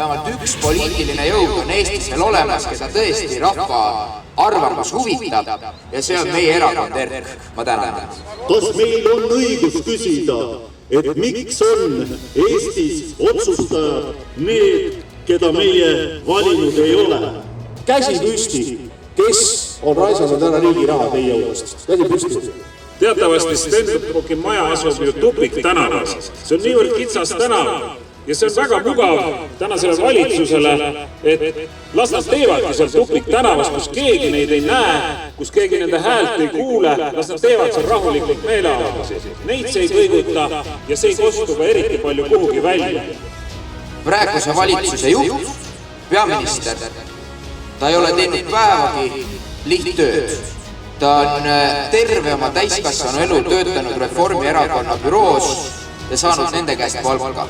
vähemalt üks poliitiline jõud on Eestis veel olemas, keda tõesti rahva arvamus huvitab ja see on meie erakond ERK. Ma tänan. Kas meil on õigus küsida, et miks on Eestis otsustajad need, keda meie valinud ei ole? Käsi püsti, kes on raisanud ära riigi raha teie juurest? Käsi püsti. Teatavasti Stenbocki maja asub ju Tupik tänavas. See on niivõrd kitsas tänav ja see on väga mugav tänasele valitsusele, et las nad teevadki seal Tupik tänavas, kus keegi neid ei näe, kus keegi nende häält ei kuule, las nad teevad seal rahulikult meeleavaldusi. Neid see ei kõiguta ja see ei kostu ka eriti palju kuhugi välja. Praeguse valitsuse juht, peaminister, ta ei ole teinud päevagi lihttööd. Ta on terve oma täiskassanu elu töötanud Reformierakonna büroos ja saanud nende käest palka.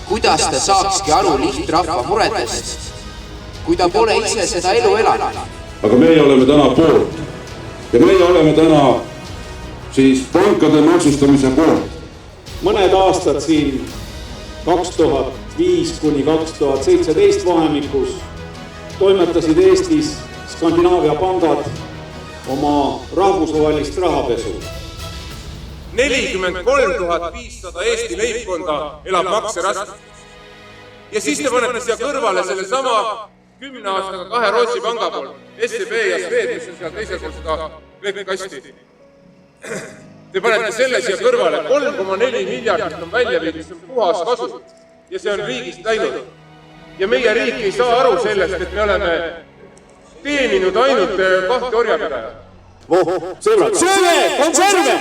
Kuidas ta saakski aru lihtrahva muredest, kui ta pole ise seda elu elanud? Aga meie oleme täna poolt ja meie oleme täna siis pankade maksustamise poolt. Mõned aastad siin 2005 kuni 2017 vahemikus toimetasid Eestis Skandinaavia pangad oma rahvusvahelist rahapesu. 43 500 Eesti leibkonda elab makseraskustes. Ja siis te panete siia kõrvale selle sama 10 aastaga 2 Rootsi panga pool, SEB ja Swed, mis on seal teisel pool seda klepikasti. Te panete selle siia kõrvale, 3,4 miljardit on välja viidud, see on puhas kasu ja see on riigist läinud. Ja meie riik ei saa aru sellest, et me oleme teeninud ainult 2 orjapidajat. Sõbrad, sööme! Konserve!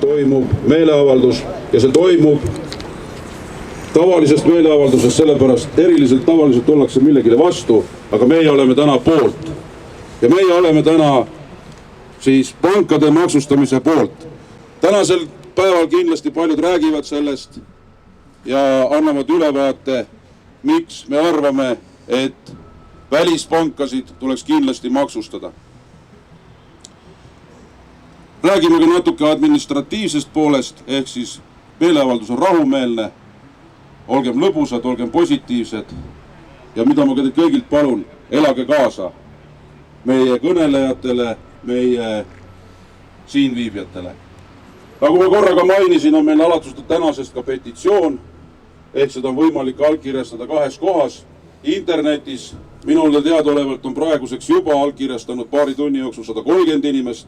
Toimub meeleavaldus ja see toimub tavalisest meeleavaldusest, sellepärast eriliselt tavaliselt ollakse millegile vastu, aga meie oleme täna poolt. Ja meie oleme täna siis pankade maksustamise poolt. Tänasel päeval kindlasti paljud räägivad sellest ja annavad ülevaate, miks me arvame, et välispankasid tuleks kindlasti maksustada. Räägime ka natuke administratiivsest poolest, ehk siis meeleavaldus on rahumeelne, olgem lõbusad, olgem positiivsed ja mida ma kõigilt palun, elage kaasa meie kõnelejatele, meie siinviibjatele. Nagu ma korraga mainisin, on meil alatus tänasest ka petitsioon, ehk seda on võimalik allkirjastada 2 kohas. Internetis minule teadaolevalt on praeguseks juba allkirjastanud paari tunni jooksul 130 inimest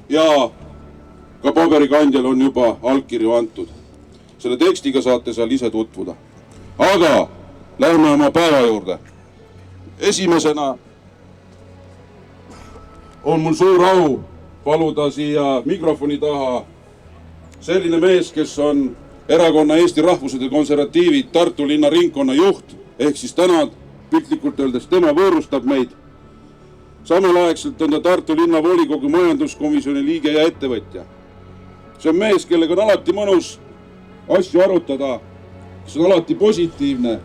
ja ka paberikandjal on juba allkirju antud. Selle tekstiga saate seal ise tutvuda. Aga lähme oma päeva juurde. Esimesena on mul suur au paluda siia mikrofoni taha selline mees, kes on erakonna Eesti Rahvused ja Konservatiivid Tartu linna ringkonna juht, ehk siis täna piltlikult öeldes tema võõrustab meid. Samal aegselt on ta Tartu linna volikogu majanduskomisjoni liige ja ettevõtja. See on mees, kellega on alati mõnus asju arutada, kes on alati positiivne.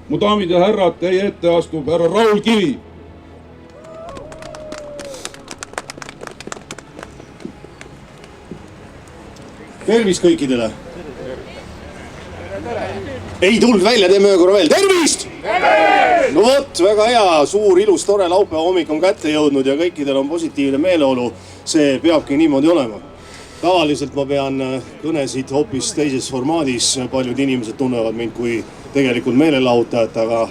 Mu daamid ja härrad, teie ette astub härra Raul Kivi. Tervist kõikidele! Ei tulnud välja, teeme ühe korra veel. Tervist! No võt, väga hea, suur, ilus, tore laupäeva hommik on kätte jõudnud ja kõikidel on positiivne meeleolu. See peabki niimoodi olema. Tavaliselt ma pean kõnesid hoopis teises formaadis. Paljud inimesed tunnevad mind kui tegelikult meelelahutajat, aga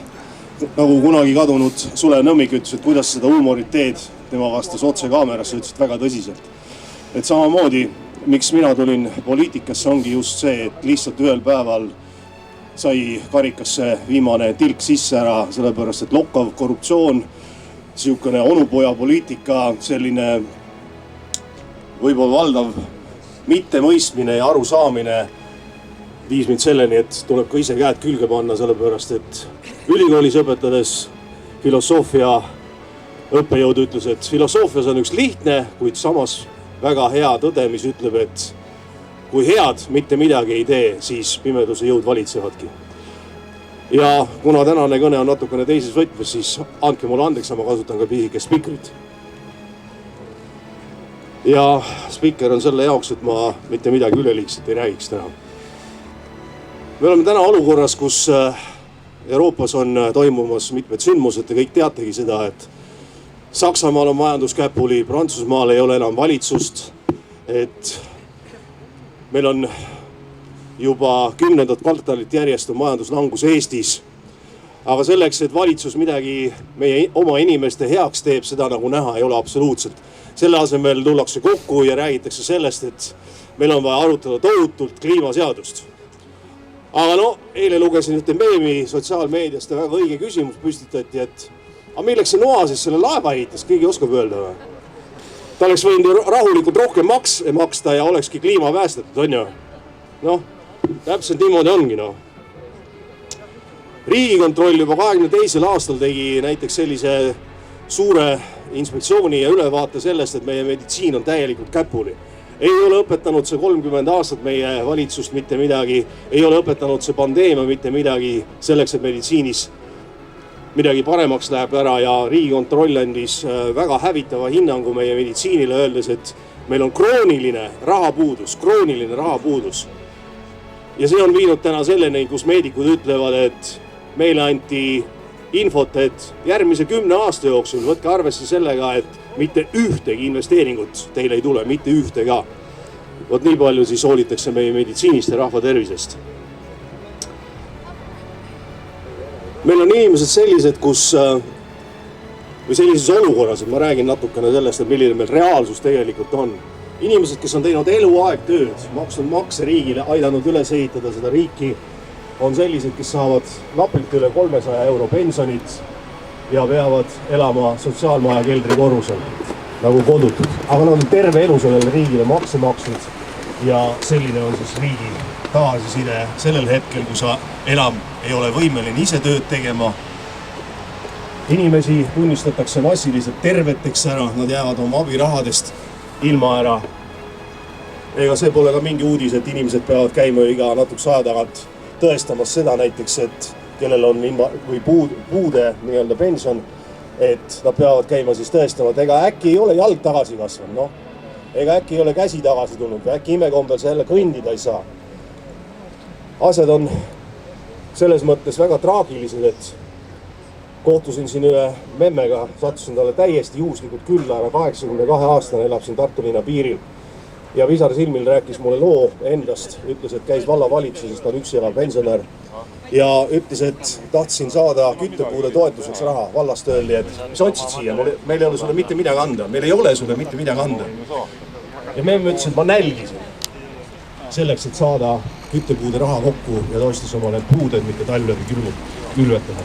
nagu kunagi kadunud Sulev Nõmmik ütles, et kuidas seda huumorit teed, tema vastas otse kaamerasse, ütles väga tõsiselt. Et samamoodi, miks mina tulin poliitikasse, ongi just see, et lihtsalt ühel päeval sai karikasse viimane tilk sisse ära, sellepärast et lokkav korruptsioon, siukene onupoja poliitika, selline võib-olla valdav mittemõistmine ja arusaamine viis mind selleni, et tuleb ka ise käed külge panna, sellepärast et ülikoolis õpetades filosoofia õppejõud ütles, et filosoofias on üks lihtne, kuid samas väga hea tõde, mis ütleb, et kui head mitte midagi ei tee, siis pimeduse jõud valitsevadki. Ja kuna tänane kõne on natukene teises võtmes, siis andke mulle andeks, ma kasutan ka pisike spikrit. ja spiiker on selle jaoks, et ma mitte midagi üleliigselt ei räägiks täna. Me oleme täna olukorras, kus Euroopas on toimumas mitmed sündmused ja kõik teategi seda, et Saksamaal on majanduskäpuli, Prantsusmaal ei ole enam valitsust, et meil on juba 10. kvartalit järjest on majanduslangus Eestis. Aga selleks, et valitsus midagi meie oma inimeste heaks teeb, seda nagu näha ei ole absoluutselt. Selle asemel tullakse kokku ja räägitakse sellest, et meil on vaja arutada tohutult kliimaseadust. Aga no, eile lugesin ühte meemi sotsiaalmeediast ja väga õige küsimus püstitati, et aga milleks see Noa siis selle laeva ehitas, keegi oskab öelda või? Ta oleks võinud rahulikult rohkem maksta ja olekski kliima päästetud, on ju? Noh, täpselt niimoodi ongi, noh. Riigikontroll juba 22. aastal tegi näiteks sellise suure inspektsiooni ja ülevaate sellest, et meie meditsiin on täielikult käpuli. Ei ole õpetanud see 30 aastat meie valitsust mitte midagi, ei ole õpetanud see pandeemia mitte midagi selleks, et meditsiinis midagi paremaks läheb ära ja Riigikontroll andis väga hävitava hinnangu meie meditsiinile, öeldes, et meil on krooniline rahapuudus. Ja see on viinud täna selleni, kus meedikud ütlevad, et meile anti infot, et järgmise 10 aasta jooksul võtke arvesse sellega, et mitte ühtegi investeeringut teile ei tule, mitte ühtega. Vot nii palju siis hoolitakse meie meditsiinist ja rahva tervisest. Meil on inimesed sellised, või sellises olukorras, et ma räägin natukene sellest, et milline meil reaalsus tegelikult on. Inimesed, kes on teinud eluaeg tööd, maksnud makse riigile, aidanud üles ehitada seda riiki, on sellised, kes saavad napilt üle 300 euro pensionit ja peavad elama sotsiaalmaja keldrikorrusel nagu kodutud. Aga nad on terve elu sellele riigile makse maksnud ja selline on siis riigi tagasiside sellel hetkel, kui sa enam ei ole võimeline ise tööd tegema. Inimesi tunnistatakse massiliselt terveteks ära, nad jäävad oma abirahadest ilma ära. Ega see pole ka mingi uudis, et inimesed peavad käima iga natukese aja tagant tõestamas seda näiteks, et kellel on puude nii-öelda pension, et nad peavad käima siis tõestama, et ega äkki ei ole jalg tagasi kasvanud, noh. Ega äkki ei ole käsi tagasi tulnud või äkki imekombel sa jälle kõndida ei saa. Asjad on selles mõttes väga traagilised, et kohtusin siin ühe memmega, sattusin talle täiesti juhuslikult külla, aga 82 aastane elab siin Tartu linna piiril. Ja pisar silmil rääkis mulle loo endast, ütles, et käis vallavalitsuses, ta on üksi elav pensionär ja ütles, et tahtsin saada küttepuude toetuseks raha. Vallast öeldi, et mis otsid siia, meil ei ole sulle mitte midagi anda, meil ei ole sulle mitte midagi anda. Ja me ütlesin, et ma nälgisin selleks, et saada küttepuude raha kokku ja ta ostis omale puuded, mitte talvede külvetada.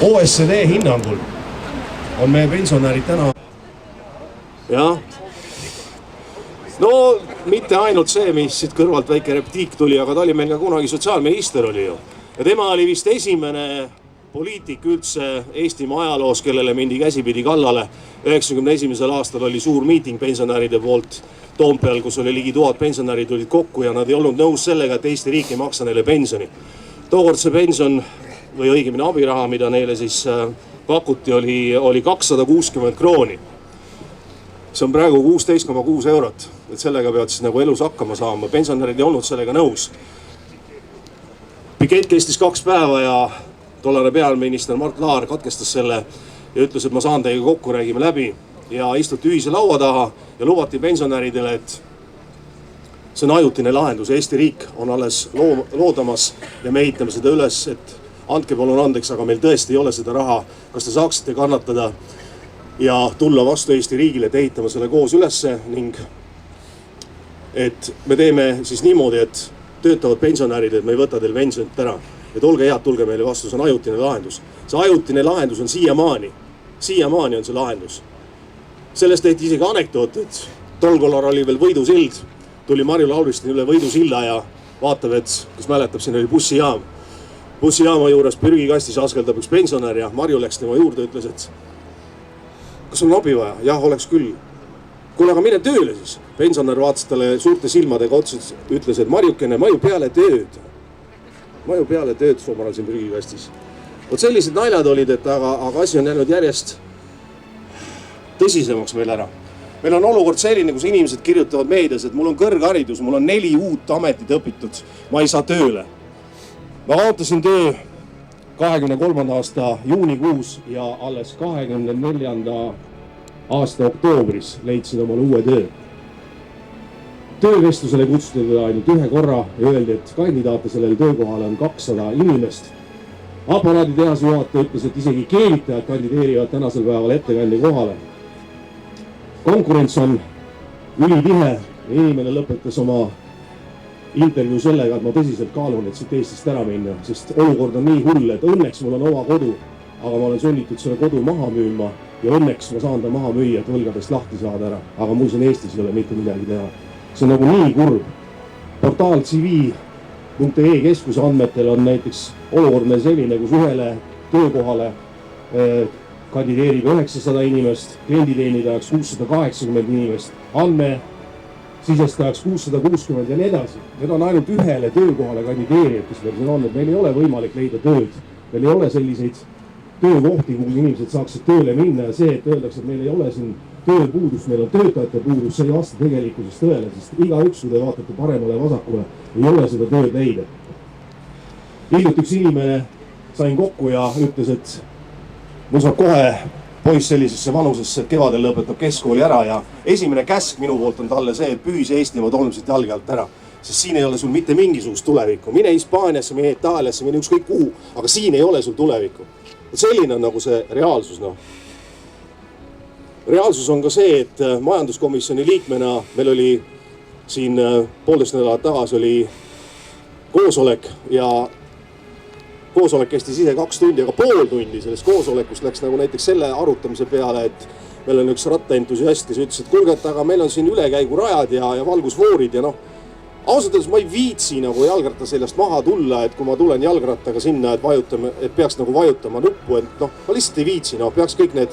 OSCD hinnangul on meie pensionärid täna. Jah. No mitte ainult see, mis siit kõrvalt väike reptiik tuli, aga ta oli meil ka kunagi sotsiaalminister oli ju. Ja tema oli vist esimene poliitik üldse Eestimaa ajaloos, kellele mindi käsipidi kallale. 91. aastal oli suur miiting pensionäride poolt Toompeal, kus oli ligi 1000 pensionäri tulid kokku ja nad ei olnud nõus sellega, et Eesti riik ei maksa neile pensioni. Tookord see pension või õigemini abiraha, mida neile siis pakuti, oli 260 krooni. See on praegu 16,6 eurot, et sellega pead siis nagu elus hakkama saama. Pensionärid ei olnud sellega nõus. Pikett kestis 2 päeva ja tollane peaminister Mart Laar katkestas selle ja ütles, et ma saan teiega kokku, räägime läbi ja istuti ühise laua taha ja lubati pensionäridele, et see on ajutine lahendus. Eesti riik on alles loodamas ja me ehitame seda üles, et andke palun andeks, aga meil tõesti ei ole seda raha. Kas te saaksite kannatada ja tulla vastu Eesti riigile, et ehitame selle koos ülesse ning et me teeme siis niimoodi, et töötavad pensionärid, et me ei võta teil pensionit ära. Et olge head, tulge meile vastu, see on ajutine lahendus. See ajutine lahendus on siiamaani on see lahendus. Sellest tehti isegi anekdoot, et tol korral oli veel Võidusild, tuli Marju Lauristin üle Võidusilla ja vaatab, et kas mäletab, siin oli bussijaam. Bussijaama juures prügikastis askeldab üks pensionär ja Marju läks tema juurde, ütles, et kas on abi vaja? Jah, oleks küll. Kuule, aga mine tööle siis. Pensionär vaatas talle suurte silmadega otsa, ütles, et Marjukene, ma ju peale tööd omal siin prügikastis. Vot sellised naljad olid, et aga asi on jäänud järjest tõsisemaks meil ära. Meil on olukord selline, kus inimesed kirjutavad meedias, et mul on kõrgharidus, mul on 4 uut ametit õpitud, ma ei saa tööle. Ma kaotasin töö 23. aasta juunikuus ja alles 24. aasta oktoobris leidsin omale uue töö. Töövestlusele kutsuti ainult ühe korra ja öeldi, et kandidaate sellele töökohale on 200 inimest. Aparaaditehase juhataja ütles, et isegi keevitajad kandideerivad tänasel päeval ettekandja kohale. Konkurents on ülitihe ja inimene lõpetas oma intervjuu sellega, et ma tõsiselt kaalun, et siit Eestist ära minna, sest olukord on nii hull, et õnneks mul on oma kodu, aga ma olen sunnitud selle kodu maha müüma ja õnneks ma saan ta maha müüa, et võlgadest lahti saada ära, aga mul siin Eestis ei ole mitte midagi teha. See on nagu nii kurb. Portaal CV.ee keskuse andmetel on näiteks olukord meil selline, kus ühele töökohale kandideerib 900 inimest, klienditeenindajaks 680 inimest, andmesisestajaks 660 ja nii edasi. Need on ainult ühele töökohale kandideerijad, kes meil siin on, et meil ei ole võimalik leida tööd. Meil ei ole selliseid töökohti, kuhu inimesed saaksid tööle minna ja see, et öeldakse, et meil ei ole siin tööpuudus, meil on töötajate puudus, see ei vasta tegelikkusest tõele, sest igaüks, kui te vaatate paremale ja vasakule, ei ole seda tööd leida. Hiljuti üks inimene sain kokku ja ütles, et mul saab kohe poiss sellisesse vanusesse, et kevadel lõpetab keskkooli ära ja esimene käsk minu poolt on talle see, et pühi see Eestimaa tolm siit jalge alt ära. Sest siin ei ole sul mitte mingisugust tulevikku. Mine Hispaaniasse, mine Itaaliasse, mine ükskõik kuhu, aga siin ei ole sul tulevikku. Selline on nagu see reaalsus. No. Reaalsus on ka see, et majanduskomisjoni liikmena meil oli siin 1,5 nädalat tagasi oli koosolek ja koosolek kestis ise 2 tundi, aga pool tundi sellest koosolekust läks nagu näiteks selle arutamise peale, et meil on üks rattaentusiast, kes ütles, et kuulge, aga meil on siin ülekäigurajad ja valgusfoorid ja noh, ausalt öeldes ma ei viitsi nagu jalgratta seljast maha tulla, et kui ma tulen jalgrattaga sinna, et peaks nagu vajutama nuppu, et noh, ma lihtsalt ei viitsi, noh, peaks kõik need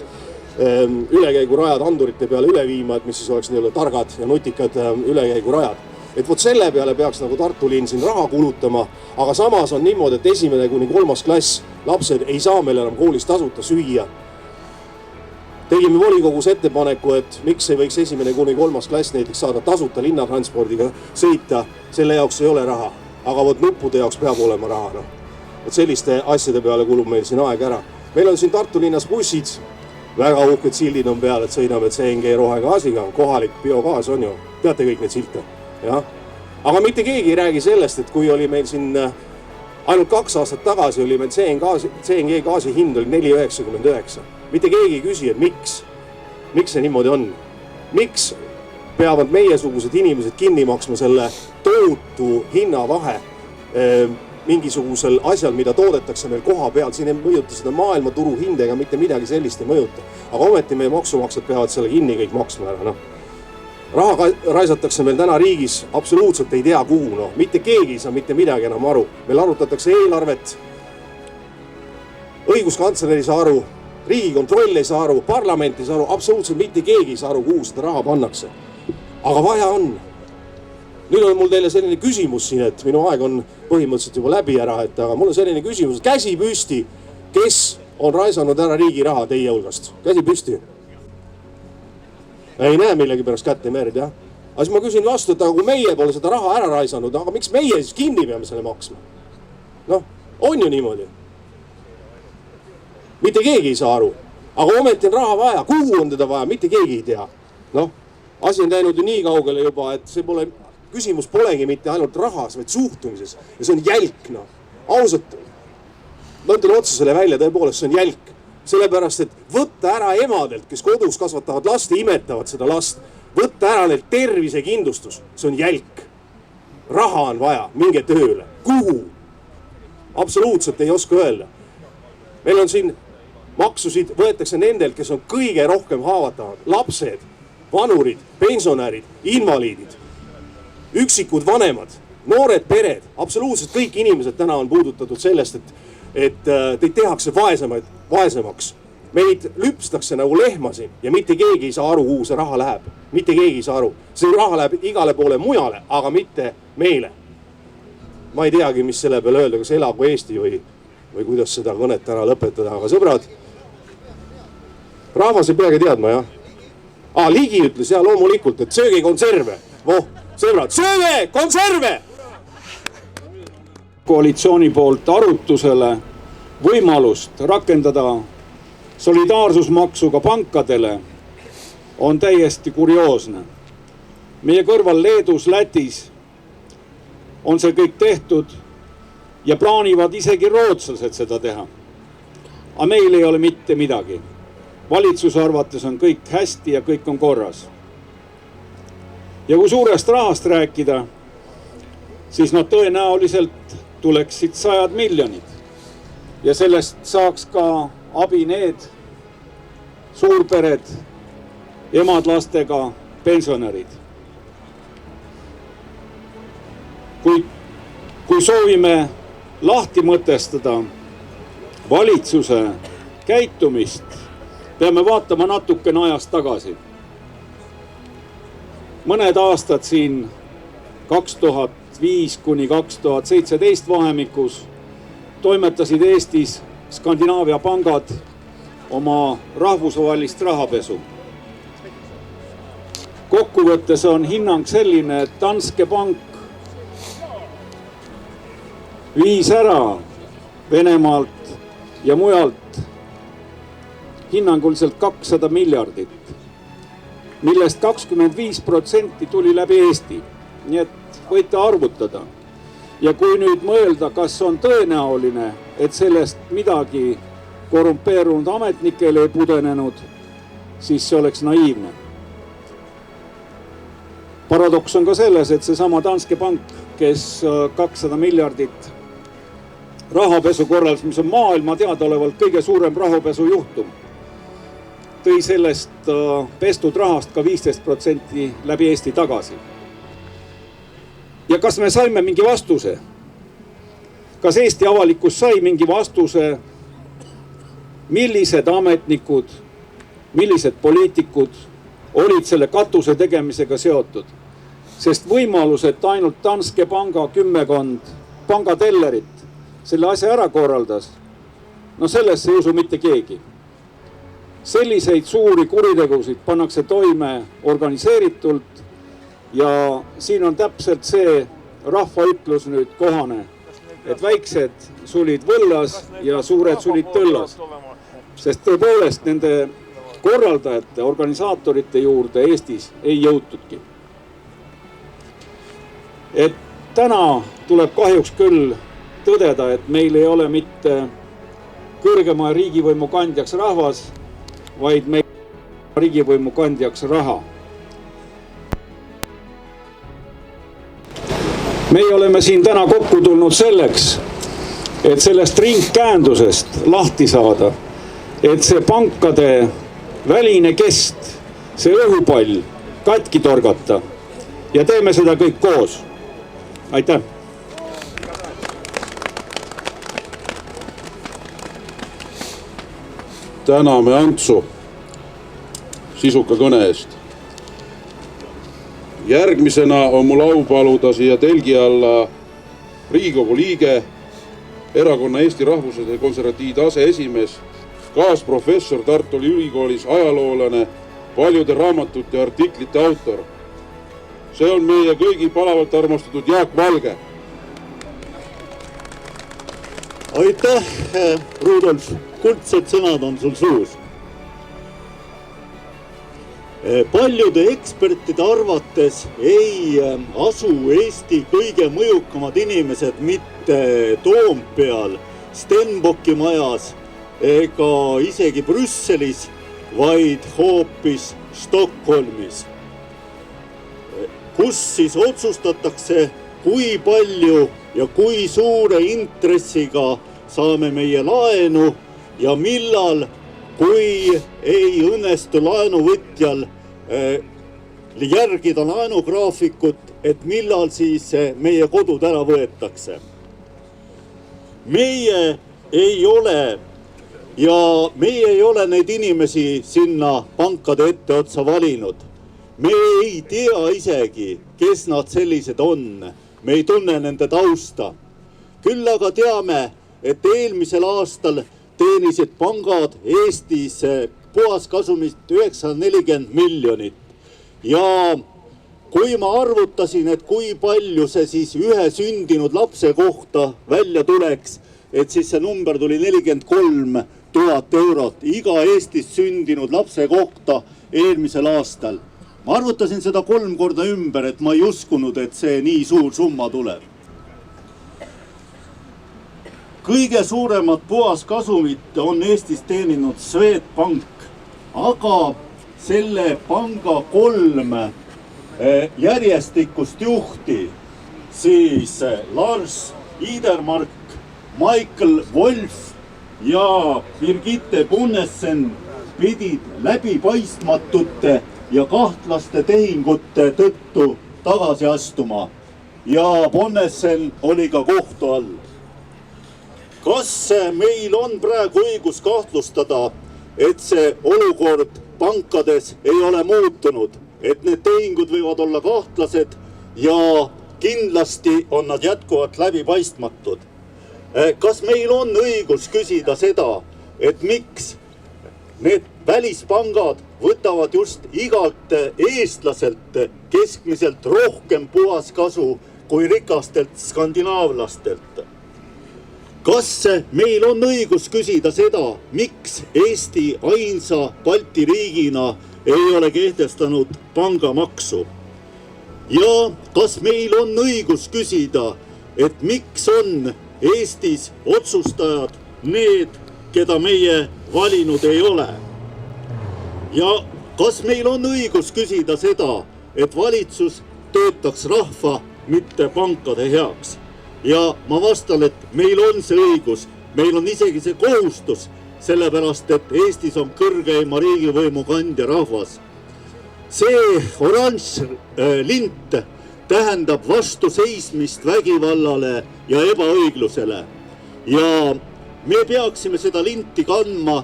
ülekäigurajad andurite peale üle viima, et mis siis oleks nii-öelda targad ja nutikad ülekäigurajad. Et vot selle peale peaks nagu Tartu linn siin raha kulutama, aga samas on niimoodi, et 1. kuni 3. klass lapsed ei saa meil enam koolis tasuta süüa. Tegime volikogus ettepaneku, et miks ei võiks 1. kuni 3. klass näiteks saada tasuta linnatranspordiga sõita, selle jaoks ei ole raha, aga vot nuppude jaoks peab olema raha. No. Et selliste asjade peale kulub meil siin aeg ära. Meil on siin Tartu linnas bussid, väga uhked sildid on peal, et sõidame CNG rohegaasiga, kohalik biogaas on ju, teate kõik need silte. Ja. Aga mitte keegi ei räägi sellest, et kui oli meil siin ainult 2 aastat tagasi oli meil CNG gaasi hind oli 4,99. Mitte keegi ei küsi, et miks see niimoodi on. Miks peavad meiesugused inimesed kinni maksma selle tootu hinnavahe mingisugusel asjal, mida toodetakse meil koha peal. Siin ei mõjuta seda maailmaturu hindega, mitte midagi sellist ei mõjuta. Aga ometi meie maksumaksjad peavad selle kinni kõik maksma ära. No. Raha raisatakse meil täna riigis absoluutselt ei tea kuhu, no. Mitte keegi ei saa mitte midagi enam aru. Meil arutatakse eelarvet, õiguskantsler ei saa aru, riigikontroll ei saa aru, parlament ei saa aru, absoluutselt mitte keegi ei saa aru, kuhu seda raha pannakse. Aga vaja on. Nüüd on mul teile selline küsimus siin, et minu aeg on põhimõtteliselt juba läbi ära, aga mul on selline küsimus, käsi püsti, kes on raisanud ära riigi raha teie hulgast? Käsi püsti. Ei näe millegi pärast kätte merd, jah. Aga siis ma küsin vastu, et aga kui meie pole seda raha ära raisanud, aga miks meie siis kinni peame selle maksma? Noh, on ju niimoodi. Mitte keegi ei saa aru. Aga ometi on raha vaja, kuhu on teda vaja, mitte keegi ei tea. Noh, asi on läinud ju nii kaugele juba, et see pole, küsimus polegi mitte ainult rahas, vaid suhtumises. Ja see on jälk, noh. Ausalt, ma ütlen otsa selle välja, tõepoolest, see on jälk. Sellepärast, et võtta ära emadelt, kes kodus kasvatavad last ja imetavad seda last, võtta ära neilt tervisekindlustus, see on jälk. Raha on vaja, minge tööle. Kuhu? Absoluutselt ei oska öelda. Meil on siin maksusid, võetakse nendelt, kes on kõige rohkem haavatavad. Lapsed, vanurid, pensionärid, invaliidid, üksikud vanemad, noored pered, absoluutselt kõik inimesed täna on puudutatud sellest, et teid tehakse vaesemaks. Meid lüpstakse nagu lehmasi ja mitte keegi ei saa aru, kuhu see raha läheb. Mitte keegi ei saa aru. See raha läheb igale poole mujale, aga mitte meile. Ma ei teagi, mis selle peale öelda, kas elagu Eesti või kuidas seda kõnet ära lõpetada. Aga sõbrad, rahvas ei peagi teadma, jah. Ligi ütles ja loomulikult, et sööge konserve. Voh, sõbrad, sööge konserve! Koalitsiooni poolt arutusele võimalust rakendada solidaarsusmaksuga pankadele on täiesti kurioosne. Meie kõrval Leedus, Lätis on see kõik tehtud ja plaanivad isegi rootslased seda teha. Aga meil ei ole mitte midagi. Valitsuse arvates on kõik hästi ja kõik on korras. Ja kui suurest rahast rääkida, siis tõenäoliselt tuleksid 100 miljonid. Ja sellest saaks ka abi need suurpered, emad lastega, pensionärid. Kui soovime lahti mõtestada valitsuse käitumist, peame vaatama natukene ajast tagasi. Mõned aastad siin 2005 kuni 2017 vahemikus toimetasid Eestis Skandinaavia pangad oma rahvusvahelist rahapesu. Kokkuvõttes on hinnang selline, et Danske Bank viis ära Venemaalt ja mujalt hinnanguliselt 200 miljardit, millest 25% tuli läbi Eesti. Nii et võite arvutada. Ja kui nüüd mõelda, kas on tõenäoline, et sellest midagi korrumpeerunud ametnikele ei pudenenud, siis see oleks naiivne. Paradoks on ka selles, et seesama Danske Bank, kes 200 miljardit rahapesu korraldas, mis on maailma teadaolevalt kõige suurem rahapesu juhtum, tõi sellest pestud rahast ka 15% läbi Eesti tagasi. Ja kas me saime mingi vastuse? Kas Eesti avalikkus sai mingi vastuse, millised ametnikud, millised poliitikud olid selle katuse tegemisega seotud? Sest võimalus, et ainult Danske Panga 10 pangatellerit selle asja ära korraldas, sellesse ei usu mitte keegi. Selliseid suuri kuritegusid pannakse toime organiseeritult ja siin on täpselt see rahvaütlus nüüd kohane, et väiksed sulid võllas ja suured sulid tõllas. Sest tõepoolest nende korraldajate, organisaatorite juurde Eestis ei jõutudki. Et täna tuleb kahjuks küll tõdeda, et meil ei ole mitte kõrgema riigivõimu kandjaks rahvas, vaid meil riigivõimu kandjaks raha. Meie oleme siin täna kokku tulnud selleks, et sellest ringkäändusest lahti saada, et see pankade väline kest, see õhupall katki torgata ja teeme seda kõik koos. Aitäh! Täname Antsu sisuka kõne eest. Järgmisena on mul au paluda siia telgi alla Riigikogu liige, erakonna Eesti Rahvuslased Konservatiivide aseesimees, kaasprofessor Tartu Ülikoolis, ajaloolane, paljude raamatute ja artiklite autor. See on meie kõigi palavalt armastatud Jaak Valge. Aitäh, Rudolf! Kuldsed sõnad on sul suus. Paljude ekspertide arvates ei asu Eesti kõige mõjukamad inimesed mitte Toompeal, Stenbocki majas ega isegi Brüsselis, vaid hoopis Stockholmis, kus siis otsustatakse, kui palju ja kui suure intressiga saame meie laenu ja millal, kui ei õnnestu laenuvõtjal järgida laenugraafikut, et millal siis meie kodud ära võetakse. Meie ei ole neid inimesi sinna pankade etteotsa valinud. Me ei tea isegi, kes nad sellised on. Me ei tunne nende tausta. Küll aga teame, et eelmisel aastal teenisid pangad Eestis puhaskasumit 940 miljonit. Ja kui ma arvutasin, et kui palju see siis ühe sündinud lapse kohta välja tuleks, et siis see number tuli 43 000 eurot iga Eestis sündinud lapse kohta eelmisel aastal. Ma arvutasin seda 3 korda ümber, et ma ei uskunud, et see nii suur summa tuleb. Kõige suuremat puhaskasumit on Eestis teeninud Swedbank, aga selle panga 3 järjestikust juhti, siis Lars Idermark, Michael Wolf ja Birgitte Bonnesen pidid läbipaistmatute ja kahtlaste tehingute tõttu tagasi astuma ja Bonnesen oli ka kohtu all. Kas meil on praegu õigus kahtlustada, et see olukord pankades ei ole muutunud, et need tehingud võivad olla kahtlased ja kindlasti on nad jätkuvalt läbipaistmatud? Kas meil on õigus küsida seda, et miks need välispangad võtavad just igalt eestlaselt keskmiselt rohkem puhaskasu kui rikastelt skandinaavlastelt? Kas meil on õigus küsida seda, miks Eesti ainsa Balti riigina ei ole kehtestanud pangamaksu? Ja kas meil on õigus küsida, et miks on Eestis otsustajad need, keda meie valinud ei ole? Ja kas meil on õigus küsida seda, et valitsus töötaks rahva, mitte pankade heaks? Ja ma vastan, et meil on see õigus, meil on isegi see kohustus, sellepärast et Eestis on kõrgeima riigivõimu kandja rahvas. See oranž lint tähendab vastuseismist vägivallale ja ebaõiglusele. Ja me peaksime seda linti kandma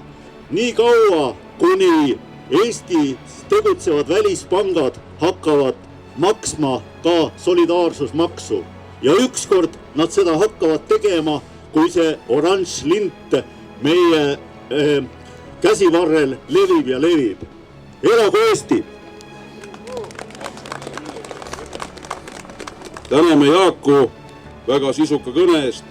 nii kaua, kuni Eestis tegutsevad välispangad hakkavad maksma ka solidaarsusmaksu. Ja ükskord nad seda hakkavad tegema, kui see oranž lint meie käsivarrel levib ja levib. Elagu Eesti! Täname Jaaku väga sisuka kõne eest,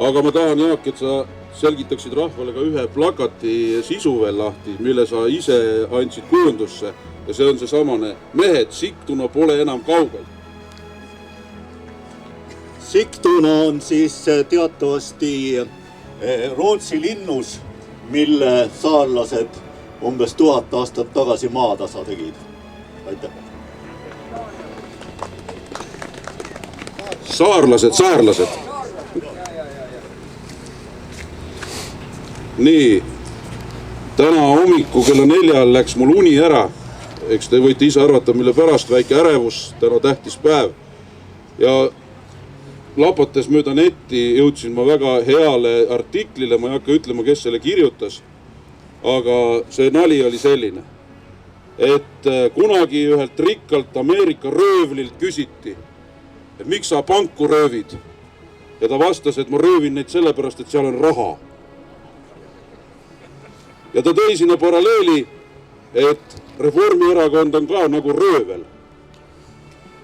aga ma tahan, Jaak, et sa selgitaksid rahvale ka ühe plakati sisu veel lahti, mille sa ise andsid kujundusse. Ja see on see samane: mehed, Sigtuna pole enam kaugel. Sigtuna on siis teatavasti Rootsi linnus, mille saarlased umbes 1000 aastat tagasi maatasa tegid. Aitäh! Saarlased. Nii, täna hommiku kella 4 läks mul uni ära. Eks te võite ise arvata, mille pärast, väike ärevus, täna tähtis päev. Ja lapates mööda netti jõudsin ma väga heale artiklile, ma ei hakka ütlema, kes selle kirjutas, aga see nali oli selline, et kunagi ühelt rikkalt Ameerika röövlilt küsiti, et miks sa panku röövid? Ja ta vastas, et ma röövin neid sellepärast, et seal on raha. Ja ta tõi sinna paralleeli, et Reformierakond on ka nagu röövel.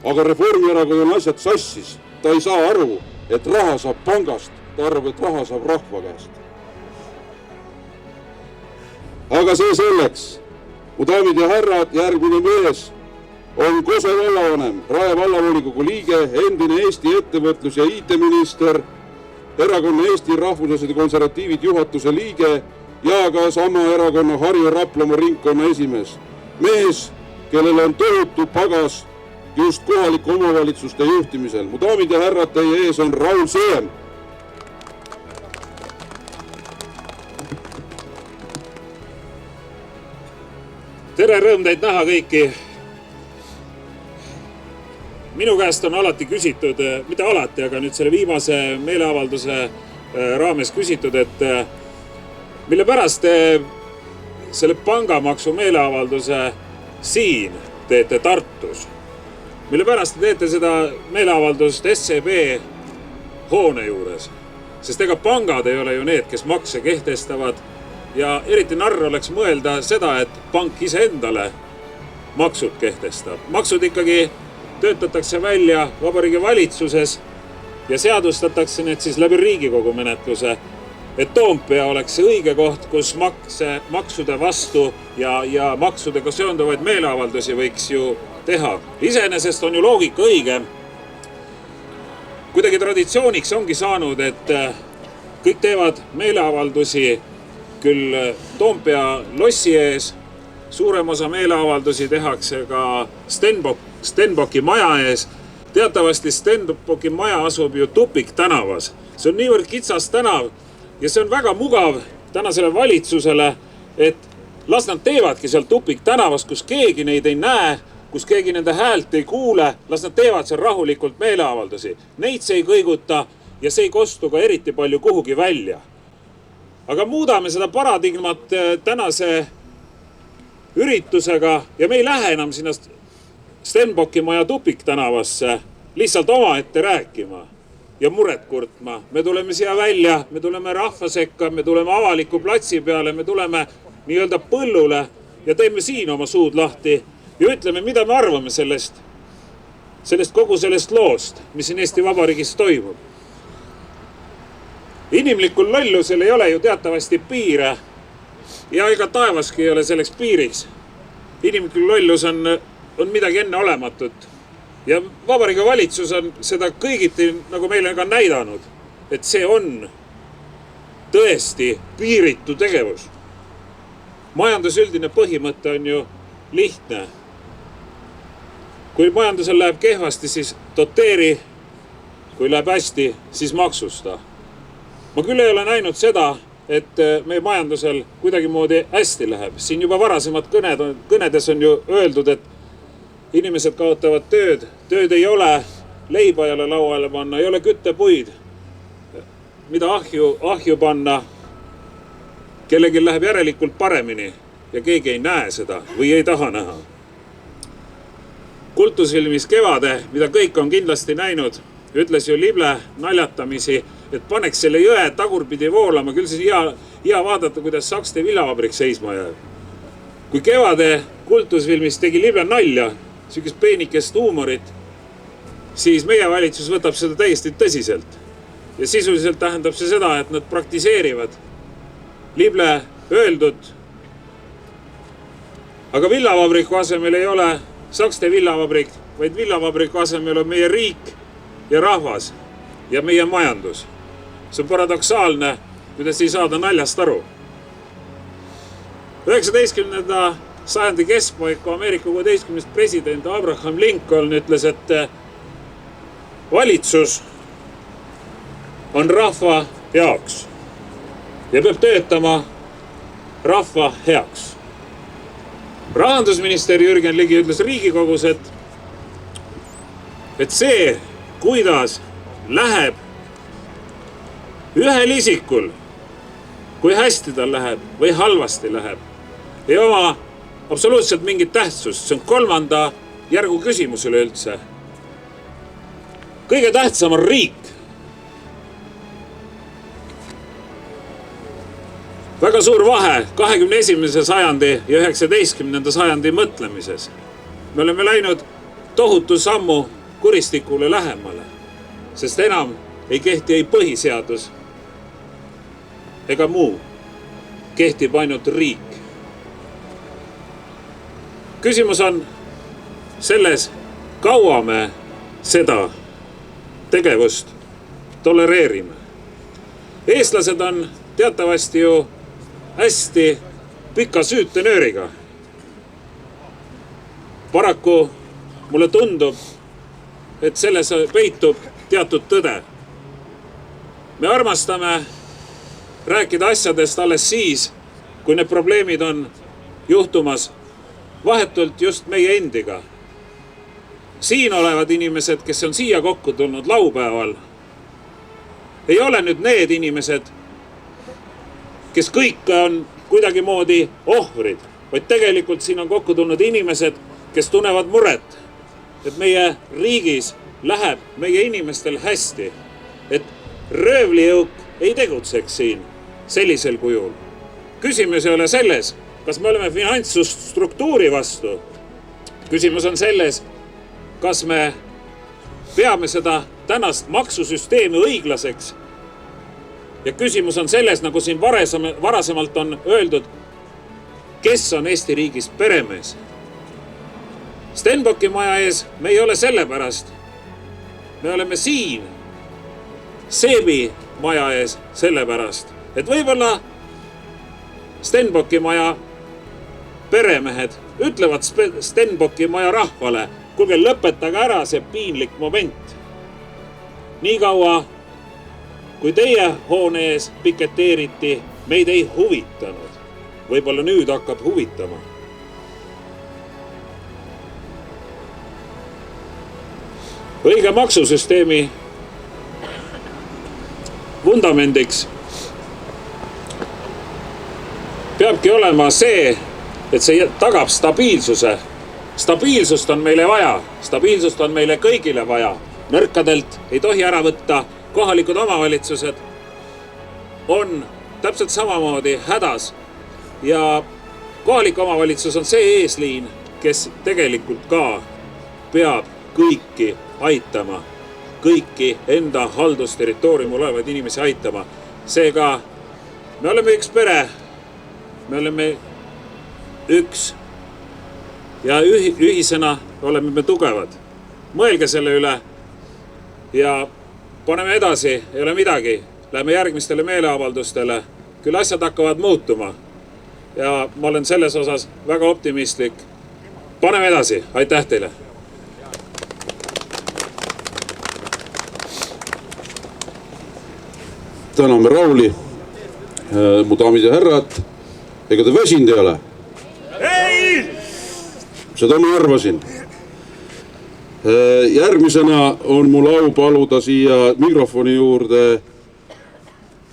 Aga Reformierakond on asjad sassis. Ta ei saa aru, et raha saab pangast, ta arvab, et raha saab rahva käest. Aga see selleks. Mu daamid ja härrad, järgmine mees on Kose vallavanem, Rae vallavolikogu liige, endine Eesti ettevõtlus- ja IT-minister, erakonna Eesti Rahvuslased ja Konservatiivid juhatuse liige ja ka sama erakonna Harju Raplamaa ringkonna esimees. Mees, kellel on tohutu pagas just kohalike omavalitsuste juhtimisel. Mu daamid ja härrad, teie ees on Raul Siem. Tere, rõõm teid näha kõiki. Minu käest on alati küsitud, mitte alati, aga nüüd selle viimase meeleavalduse raames küsitud, et mille pärast te selle pangamaksu meeleavalduse siin teete Tartus. Mille pärast te teete seda meeleavaldust SEB hoone juures? Sest ega pangad ei ole ju need, kes makse kehtestavad. ja eriti narr oleks mõelda seda, et pank iseendale maksud kehtestab. Maksud ikkagi töötatakse välja Vabariigi Valitsuses ja seadustatakse need siis läbi Riigikogu menetluse, et Toompea oleks see õige koht, kus maksude vastu ja maksudega seonduvaid meeleavaldusi võiks ju teha. Iseenesest on ju loogika õige. Kuidagi traditsiooniks ongi saanud, et kõik teevad meeleavaldusi küll Toompea lossi ees, suurem osa meeleavaldusi tehakse ka Stenbocki maja ees. Teatavasti Stenbocki maja asub ju Tupik tänavas. See on niivõrd kitsas tänav ja see on väga mugav tänasele valitsusele, et las nad teevadki seal Tupik tänavas, kus keegi neid ei näe, kus keegi nende häält ei kuule, las nad teevad seal rahulikult meeleavaldusi. Neid see ei kõiguta ja see ei kostu ka eriti palju kuhugi välja. Aga muudame seda paradigmat tänase üritusega ja me ei lähe enam sinna Stenbocki maja Tupik tänavasse lihtsalt omaette rääkima ja muret kurtma. Me tuleme siia välja, me tuleme rahva sekka, me tuleme avaliku platsi peale, me tuleme nii-öelda põllule ja teeme siin oma suud lahti ja ütleme, mida me arvame kogu sellest loost, mis siin Eesti Vabariigis toimub. Inimlikul lollusel ei ole ju teatavasti piire ja ega taevaski ei ole selleks piiriks. Inimlikul lollus on midagi enneolematut ja Vabariigi Valitsus on seda kõigiti nagu meile ka näidanud, et see on tõesti piiritu tegevus. Majandusüldine põhimõte on ju lihtne. Kui majandusel läheb kehvasti, siis doteeri, kui läheb hästi, siis maksusta. Ma küll ei ole näinud seda, et meie majandusel kuidagi moodi hästi läheb. Siin juba varasemad kõnedes on ju öeldud, et inimesed kaotavad tööd ei ole, leiba ei ole lauale panna, ei ole küttepuid, mida ahju panna. Kellegi läheb järelikult paremini ja keegi ei näe seda või ei taha näha. Kultusfilmis Kevade, mida kõik on kindlasti näinud, ütles ju Lible naljatamisi, et paneks selle jõe tagurpidi voolama, küll siis hea vaadata, kuidas Sakste villavabrik seisma jääb. Kui Kevade kultusfilmis tegi Lible nalja, sükest peenikest huumorit, siis meie valitsus võtab seda täiesti tõsiselt. Ja sisuliselt tähendab see seda, et nad praktiseerivad Lible öeldud. Aga villavabriku asemel ei ole Sakste villavabrik, vaid villavabriku asemel on meie riik ja rahvas ja meie majandus. See on paradoksaalne, kuidas ei saada naljast aru. 19. sajandi keskpaiku Ameerika 16. president Abraham Lincoln ütles, et valitsus on rahva jaoks ja peab töötama rahva heaks. Rahandusminister Jürgen Ligi ütles Riigikogus, et see, kuidas läheb ühel isikul, kui hästi tal läheb või halvasti läheb, ei oma absoluutselt mingit tähtsust. See on 3. järgu küsimus üleüldse. Kõige tähtsam on riik. Väga suur vahe 21. sajandi ja 19. sajandi mõtlemises. Me oleme läinud tohutu sammu kuristikule lähemale, sest enam ei kehti ei põhiseadus ega muu. Kehtib ainult riik. Küsimus on selles, kaua me seda tegevust tolereerime. Eestlased on teatavasti ju hästi pika süütenööriga. Paraku mulle tundub, et selles peitub teatud tõde. Me armastame rääkida asjadest alles siis, kui need probleemid on juhtumas vahetult just meie endiga. Siin olevad inimesed, kes on siia kokku tulnud laupäeval, ei ole nüüd need inimesed, kes kõik on kuidagi moodi ohvrid, vaid tegelikult siin on kokku tulnud inimesed, kes tunnevad muret, et meie riigis läheb meie inimestel hästi, et röövlijõuk ei tegutseks siin sellisel kujul. küsimus ei ole selles, kas me oleme finantsstruktuuri vastu. Küsimus on selles, kas me peame seda tänast maksusüsteemi õiglaseks. Ja küsimus on selles, nagu siin varasemalt on öeldud, kes on Eesti riigis peremees. Stenbocki maja ees me ei ole sellepärast. Me oleme siin Seebi maja ees sellepärast, et võib-olla Stenbocki maja peremehed ütlevad Stenbocki maja rahvale, kuulge, lõpetage ära see piinlik moment. Nii kaua, kui teie hoone ees piketeeriti, meid ei huvitanud. Võib-olla nüüd hakkab huvitama. Õige maksusüsteemi vundamendiks peabki olema see, et see tagab stabiilsuse. Stabiilsust on meile vaja, stabiilsust on meile kõigile vaja. Nõrkadelt ei tohi ära võtta, kohalikud omavalitsused on täpselt samamoodi hädas ja kohalik omavalitsus on see eesliin, kes tegelikult ka peab kõiki aitama, kõiki enda haldusterritooriumil olevaid inimesi aitama. Seega me oleme üks pere, me oleme üks ja ühisena oleme me tugevad. Mõelge selle üle ja paneme edasi, ei ole midagi. Läheme järgmistele meeleavaldustele, küll asjad hakkavad muutuma ja ma olen selles osas väga optimistlik. Paneme edasi, aitäh teile! Täname Rauli, mu daamid ja härrad, ega te väsinud ei ole? Ei! Seda ma arvasin. Järgmisena on mul au paluda siia mikrofoni juurde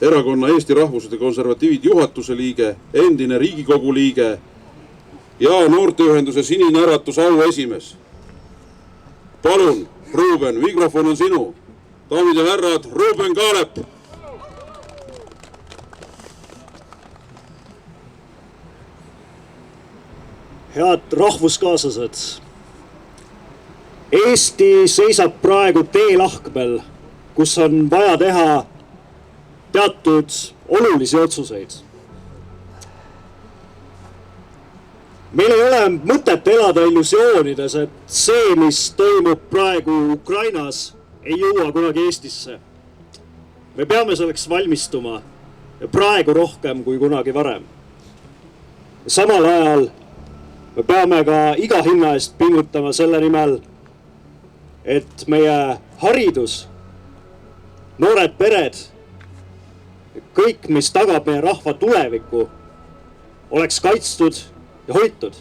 erakonna Eesti Rahvused ja Konservatiivid juhatuse liige, endine Riigikogu liige ja noorteühenduse Sinine Äratus auesimees. Palun, Ruuben, mikrofon on sinu. Daamid ja härrad, Ruuben Kaalep. Head rahvuskaaslased, Eesti seisab praegu teelahkmel, kus on vaja teha teatud olulisi otsuseid. Meil ei ole mõtet elada illusioonides, et see, mis toimub praegu Ukrainas, ei jõua kunagi Eestisse. Me peame selleks valmistuma ja praegu rohkem kui kunagi varem. Samal ajal me peame ka iga hinna eest pingutama selle nimel, et meie haridus, noored pered, kõik, mis tagab meie rahva tulevikku, oleks kaitstud ja hoitud.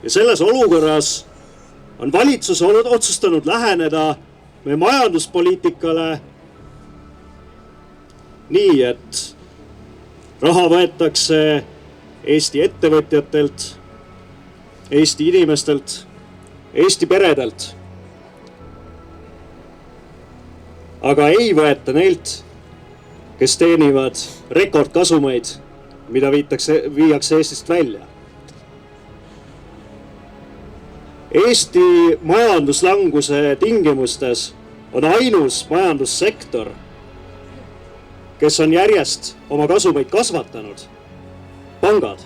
Ja selles olukorras on valitsus otsustanud läheneda meie majanduspoliitikale nii, et raha võetakse Eesti ettevõtjatelt, Eesti inimestelt, Eesti peredelt. Aga ei võeta neilt, kes teenivad rekordkasumeid, mida viiakse Eestist välja. Eesti majanduslanguse tingimustes on ainus majandussektor, kes on järjest oma kasumeid kasvatanud, pangad.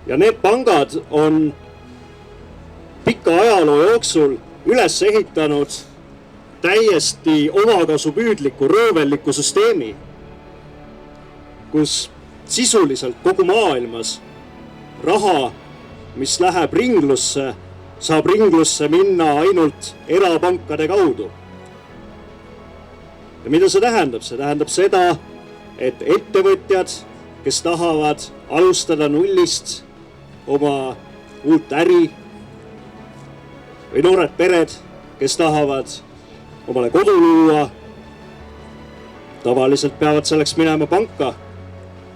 Ja need pangad on pika ajaloo jooksul üles ehitanud täiesti omakasupüüdliku röövelliku süsteemi, kus sisuliselt kogu maailmas raha, mis läheb ringlusse, saab ringlusse minna ainult erapankade kaudu. Ja mida see tähendab? See tähendab seda, et ettevõtjad, kes tahavad alustada nullist oma uut äri või noored pered, kes tahavad omale kodu luua, tavaliselt peavad selleks minema panka,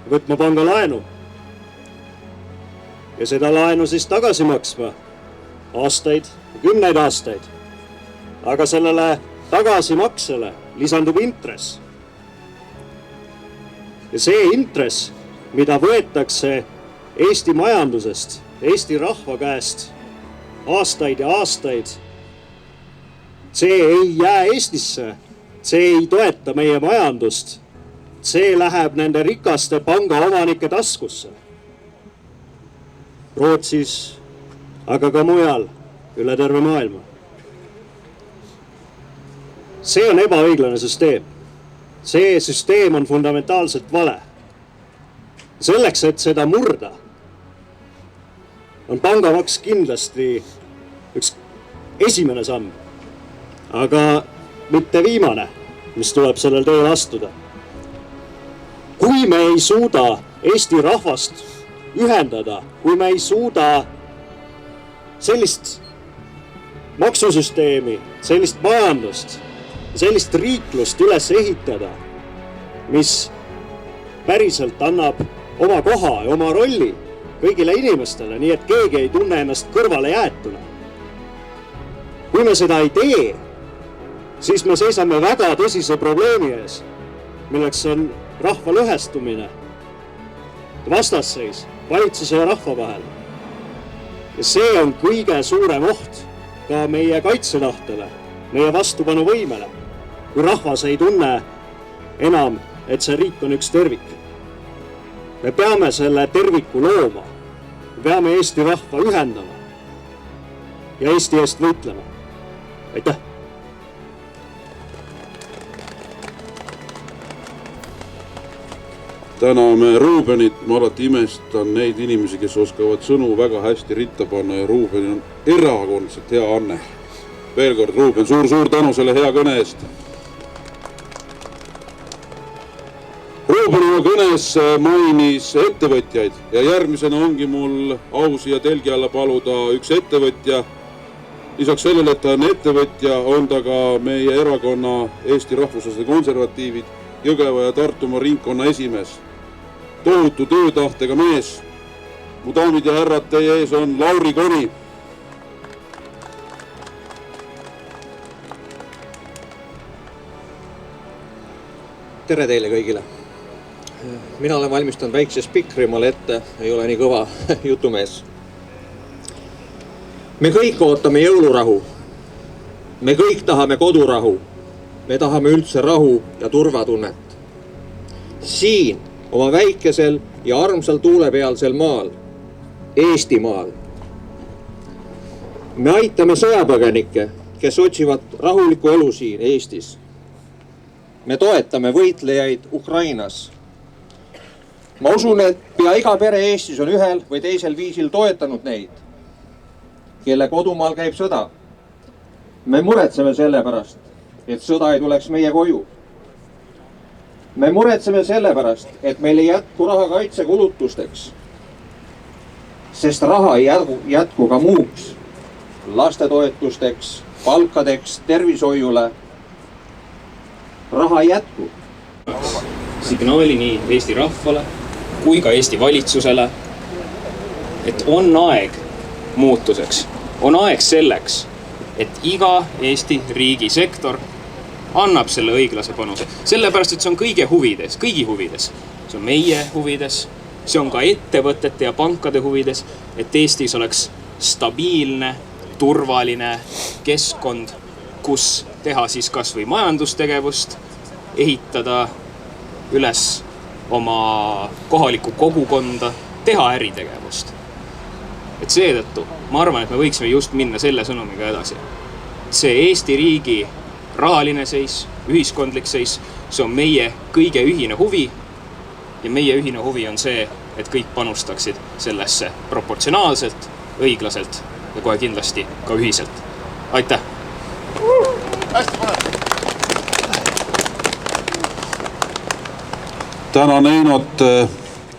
võtma panga laenu. Ja seda laenu siis tagasi maksma aastaid, 10 aastaid. Aga sellele tagasimaksele lisandub intress. ja see intress, mida võetakse Eesti majandusest, Eesti rahva käest aastaid ja aastaid, see ei jää Eestisse, see ei toeta meie majandust, see läheb nende rikaste pangaomanike taskusse. Rootsis, aga ka mujal üle terve maailma. See on ebaõiglane süsteem. See süsteem on fundamentaalselt vale. Selleks, et seda murda, on pangamaks kindlasti üks esimene samm, aga mitte viimane, mis tuleb sellel teel astuda. Kui me ei suuda Eesti rahvast ühendada, kui me ei suuda sellist maksusüsteemi, sellist majandust, sellist riiklust üles ehitada, mis päriselt annab oma koha ja oma rolli kõigile inimestele, nii et keegi ei tunne ennast kõrvale jäetuna. Kui me seda ei tee, siis me seisame väga tõsise probleemi ees, milleks on rahva lõhestumine, vastasseis valitsuse ja rahva vahel. Ja see on kõige suurem oht ka meie kaitsetahtele, meie vastupanuvõimele, kui rahvas ei tunne enam, et see riik on üks tervik. Me peame selle terviku looma, me peame Eesti rahva ühendama ja Eesti eest võitlema. Aitäh! Täname Ruubenit, ma alati imestan neid inimesi, kes oskavad sõnu väga hästi ritta panna ja Ruuben on erakordselt hea anne. Veel kord, Ruuben, suur tänu selle hea kõne eest. Ruuben oma kõnes mainis ettevõtjaid ja järgmisena ongi mul au siia telgi alla paluda üks ettevõtja. Lisaks sellele, et ta on ettevõtja, on ta ka meie erakonna Eesti Rahvuslaste Konservatiivid Jõgeva ja Tartumaa ringkonna esimees. Tohutu töötahtega mees. Mu daamid ja härrad, teie ees on Lauri Koni. Tere teile kõigile. Mina olen valmistanud väikse spikri mulle ette, ei ole nii kõva jutumees. Me kõik ootame jõulurahu. Me kõik tahame kodurahu. Me tahame üldse rahu ja turvatunnet. Siin, oma väikesel ja armsal tuulepealsel maal, Eestimaal. Me aitame sõjapõgenikke, kes otsivad rahulikku elu siin Eestis. Me toetame võitlejaid Ukrainas. Ma usun, et pea iga pere Eestis on ühel või teisel viisil toetanud neid, kelle kodumaal käib sõda. Me muretseme selle pärast, et sõda ei tuleks meie koju. Me muretseme selle pärast, et meil ei jätku raha kaitsekulutusteks, sest raha ei jätku ka muuks, lastetoetusteks, palkadeks, tervishoiule. Raha ei jätku. Signaali nii Eesti rahvale kui ka Eesti valitsusele, et on aeg muutuseks. On aeg selleks, et iga Eesti riigisektor annab selle õiglase panuse. Sellepärast, et see on kõigi huvides. See on meie huvides, see on ka ettevõtete ja pankade huvides, et Eestis oleks stabiilne, turvaline keskkond, kus teha siis kas või majandustegevust, ehitada üles oma kohalikku kogukonda, teha äritegevust. Et seetõttu ma arvan, et me võiksime just minna selle sõnumiga edasi. See Eesti riigi rahaline seis, ühiskondlik seis, see on meie kõige ühine huvi ja meie ühine huvi on see, et kõik panustaksid sellesse proportsionaalselt, õiglaselt ja kohe kindlasti ka ühiselt. Aitäh! Hästi mõned! Tänan Einot,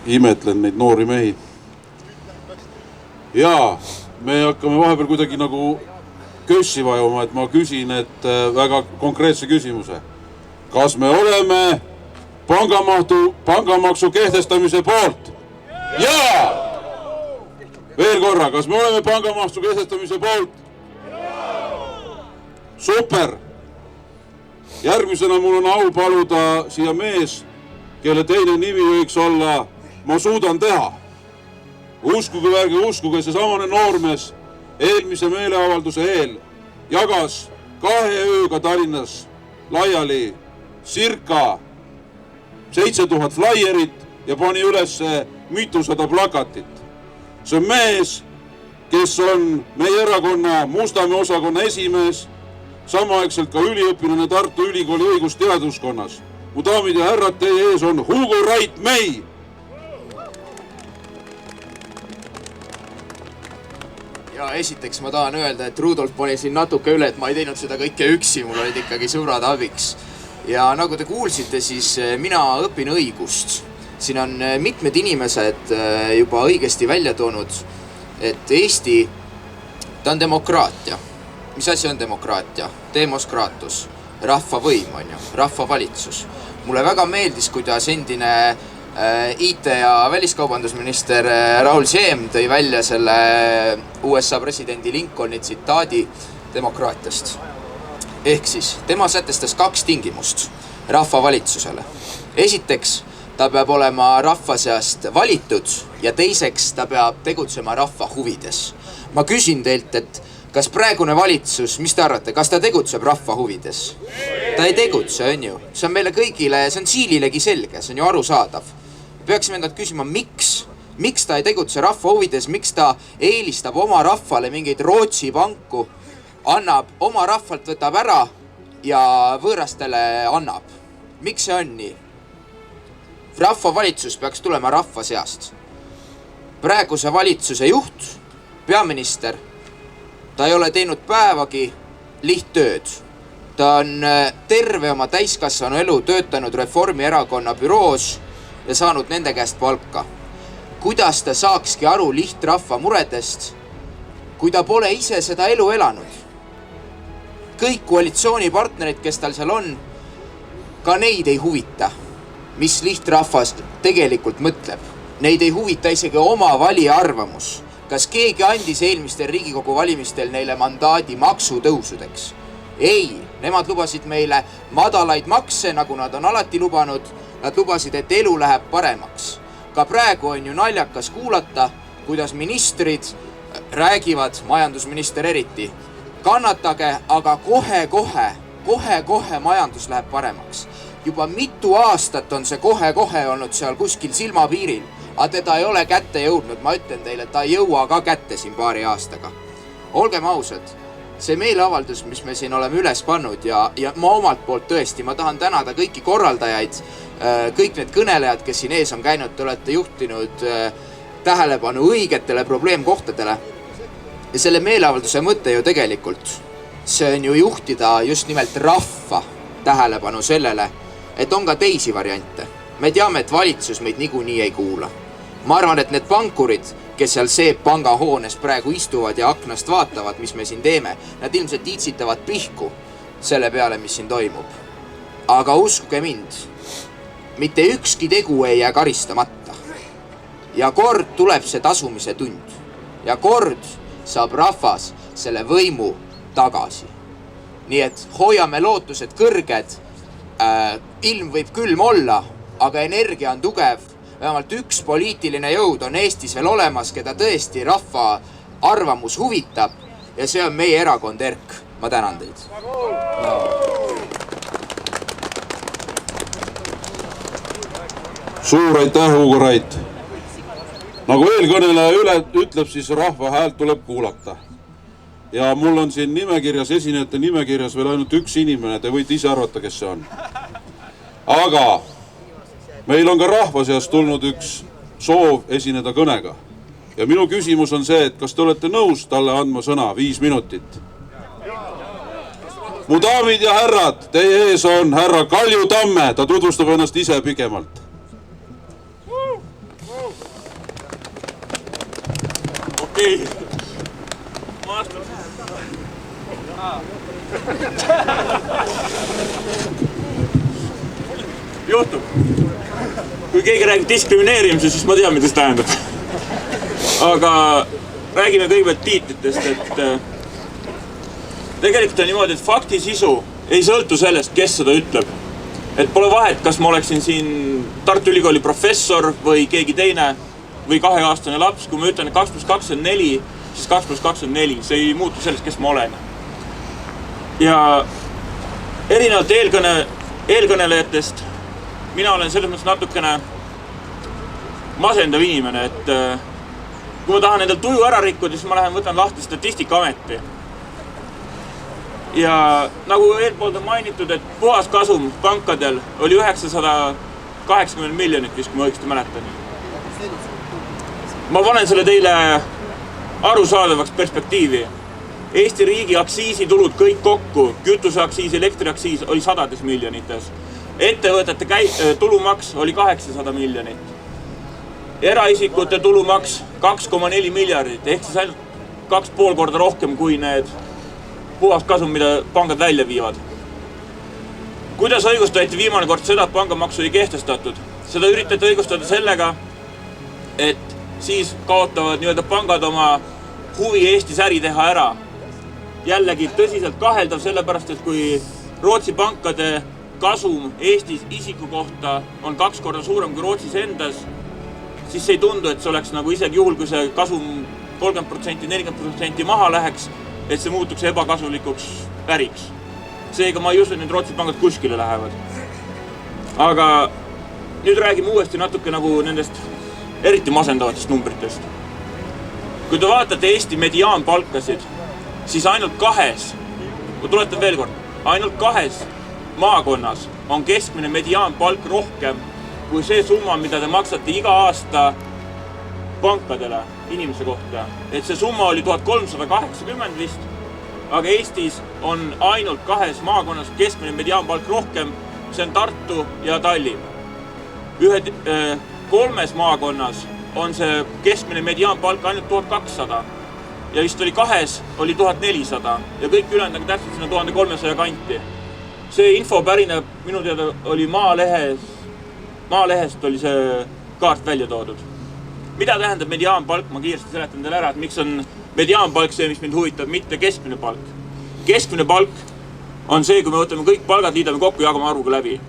imetlen neid noori mehi. Jaa, me hakkame vahepeal kuidagi nagu kössi vajuma, et ma küsin, et väga konkreetse küsimuse. Kas me oleme pangamaksu kehtestamise poolt? Jaa! Veel korra, kas me oleme pangamaksu kehtestamise poolt? Super! Järgmisena mul on au paluda siia mees, kelle teine nimi võiks olla Ma suudan teha. Uskuge või ärge uskuge, seesamane noormees eelmise meeleavalduse eel jagas 2 ööga Tallinnas laiali circa 7000 flaierit ja pani üles mitusada plakatit. See on mees, kes on meie erakonna Mustamäe osakonna esimees, samaaegselt ka üliõpilane Tartu Ülikooli õigusteaduskonnas. Mu daamid ja härrad, teie ees on Hugo Rait-Mei. Ja esiteks ma tahan öelda, et Rudolf pani siin natuke üle, et ma ei teinud seda kõike üksi, mul olid ikkagi sõbrad abiks. Ja nagu te kuulsite, siis mina õpin õigust. Siin on mitmed inimesed juba õigesti välja toonud, et Eesti, ta on demokraatia. Mis asi on demokraatia? Demoskraatus, rahvavõim on ju, rahvavalitsus. Mulle väga meeldis, kuidas endine IT- ja väliskaubandusminister Raul Siem tõi välja selle USA presidendi Lincolni tsitaadi demokraatiast. Ehk siis tema sätestas 2 tingimust rahvavalitsusele. Esiteks, ta peab olema rahva seast valitud ja teiseks, ta peab tegutsema rahva huvides. Ma küsin teilt, et kas praegune valitsus, mis te arvate, kas ta tegutseb rahva huvides? Ta ei tegutse, on ju. See on meile kõigile, see on siililegi selge, see on ju arusaadav. Peaksime endalt küsima, miks ta ei tegutse rahva huvides, miks ta eelistab oma rahvale mingeid Rootsi panku, annab oma rahvalt, võtab ära ja võõrastele annab. Miks see on nii? Rahvavalitsus peaks tulema rahva seast. Praeguse valitsuse juht, peaminister, ta ei ole teinud päevagi lihttööd. Ta on terve oma täiskasvanu elu töötanud Reformierakonna büroos ja saanud nende käest palka. Kuidas ta saakski aru lihtrahva muredest, kui ta pole ise seda elu elanud? Kõik koalitsioonipartnerid, kes tal seal on, ka neid ei huvita, mis lihtrahvast tegelikult mõtleb. Neid ei huvita isegi oma valija arvamus. Kas keegi andis eelmistel Riigikogu valimistel neile mandaadi maksutõusudeks? Ei, nemad lubasid meile madalaid makse, nagu nad on alati lubanud. Nad lubasid, et elu läheb paremaks. Ka praegu on ju naljakas kuulata, kuidas ministrid räägivad, majandusminister eriti. Kannatage, aga kohe majandus läheb paremaks. Juba mitu aastat on see kohe olnud seal kuskil silmapiiril, aga teda ei ole kätte jõudnud. Ma ütlen teile, et ta ei jõua ka kätte siin paari aastaga. Olgem ausad, see meeleavaldus, mis me siin oleme üles pannud ja ma omalt poolt tõesti, ma tahan tänada kõiki korraldajaid, kõik need kõnelejad, kes siin ees on käinud, te olete juhtinud tähelepanu õigetele probleemkohtadele. Ja selle meeleavalduse mõte ju tegelikult, see on ju juhtida just nimelt rahva tähelepanu sellele, et on ka teisi variante. Me teame, et valitsus meid niikuinii ei kuula. Ma arvan, et need pankurid, kes seal Seep panga hoones praegu istuvad ja aknast vaatavad, mis me siin teeme, nad ilmselt iitsitavad pihku selle peale, mis siin toimub. Aga uskuge mind, mitte ükski tegu ei jää karistamata. Ja kord tuleb see tasumise tund. Ja kord saab rahvas selle võimu tagasi. Nii et hoiame lootused kõrged. Ilm võib külm olla, aga energia on tugev. Vähemalt üks poliitiline jõud on Eestis veel olemas, keda tõesti rahva arvamus huvitab. Ja see on meie erakond ERK. Ma tänan teid. Suur aitäh, Hugo Rait. Nagu eelkõneleja ütleb, siis rahva häält tuleb kuulata. Ja mul on siin nimekirjas, esinejate nimekirjas veel ainult üks inimene, te võite ise arvata, kes see on. Aga meil on ka rahva seast tulnud üks soov esineda kõnega. Ja minu küsimus on see, et kas te olete nõus talle andma sõna 5 minutit? Mu daamid ja härrad, teie ees on härra Kalju Tamme, ta tutvustab ennast ise pikemalt. Okei. Juhtub. Kui keegi räägib diskrimineerimise, siis ma tean, mida see tähendab. Aga räägime kõigepealt tiitlitest, et tegelikult on niimoodi, et fakti sisu ei sõltu sellest, kes seda ütleb. Et pole vahet, kas ma oleksin siin Tartu Ülikooli professor või keegi teine või 2-aastane laps. Kui ma ütlen, et 2 + 2 on 4, siis 2 + 2 on 4. See ei muutu sellest, kes ma olen. Ja erinevalt eelkõnelejatest mina olen selles mõttes natukene masendav inimene, et kui ma tahan endal tuju ära rikkuda, siis ma lähen võtan lahti Statistikaameti. Ja nagu eelpoolt on mainitud, et puhas kasum pankadel oli 980 miljonit, kui ma õigesti mäletan. Ma panen selle teile arusaadavaks perspektiivi. Eesti riigi aktsiisitulud kõik kokku, kütuseaktsiis, elektriaktsiis oli 100 miljonites. Ettevõtete tulumaks oli 800 miljonit. Eraisikute tulumaks 2,4 miljardit, ehk siis ainult 2,5 korda rohkem kui need puhas kasum, mida pangad välja viivad. Kuidas õigustati viimane kord seda, et pangamaksu ei kehtestatud? Seda üritati õigustada sellega, et siis kaotavad nii-öelda pangad oma huvi Eestis äri teha ära. Jällegi tõsiselt kaheldav, sellepärast, et kui Rootsi pankade kasum Eestis isiku kohta on 2 korda suurem kui Rootsis endas, siis ei tundu, et see oleks nagu isegi juhul, kui see kasum 30%, 40% maha läheks, et see muutuks ebakasulikuks äriks. Seega ma ei usu, et need Rootsi pangad kuskile lähevad. Aga nüüd räägime uuesti natuke nagu nendest eriti masendavatest numbritest. Kui te vaatate Eesti mediaanpalkasid, siis ainult 2, tuletan veel kord, ainult 2 maakonnas on keskmine mediaanpalk rohkem kui see summa, mida te maksate iga aasta pankadele inimese kohta. Et see summa oli 1380 vist, aga Eestis on ainult 2 maakonnas keskmine mediaanpalk rohkem, see on Tartu ja Tallinn. 3 maakonnas on see keskmine mediaanpalk ainult 1200 ja vist oli 2 oli 1400 ja kõik ülejäänud on täpselt sinna 1300 kanti. See info pärineb minu teada oli Maalehest oli see kaart välja toodud. Mida tähendab mediaanpalk? Ma kiiresti seletan teile ära, et miks on mediaanpalk see, mis mind huvitab, mitte keskmine palk. Keskmine palk on see, kui me võtame kõik palgad, liidame kokku ja jagame arvuga läbi.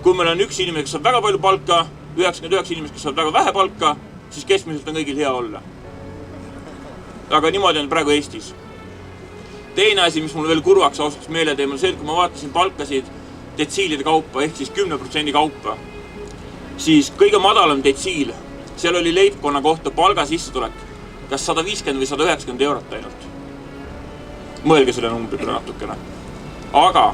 Kui meil on üks inimene, kes saab väga palju palka, 99 inimest, kes saab väga vähe palka, siis keskmiselt on kõigil hea olla. Aga niimoodi on praegu Eestis. Teine asi, mis mul veel kurvaks ausaks meele teema, on see, et kui ma vaatasin palkasid detsiilide kaupa, ehk siis 10% kaupa, siis kõige madalam detsiil, seal oli leibkonna kohta palga sissetulek, kas 150 või 190 eurot ainult. Mõelge selle numbri peale natukene. Aga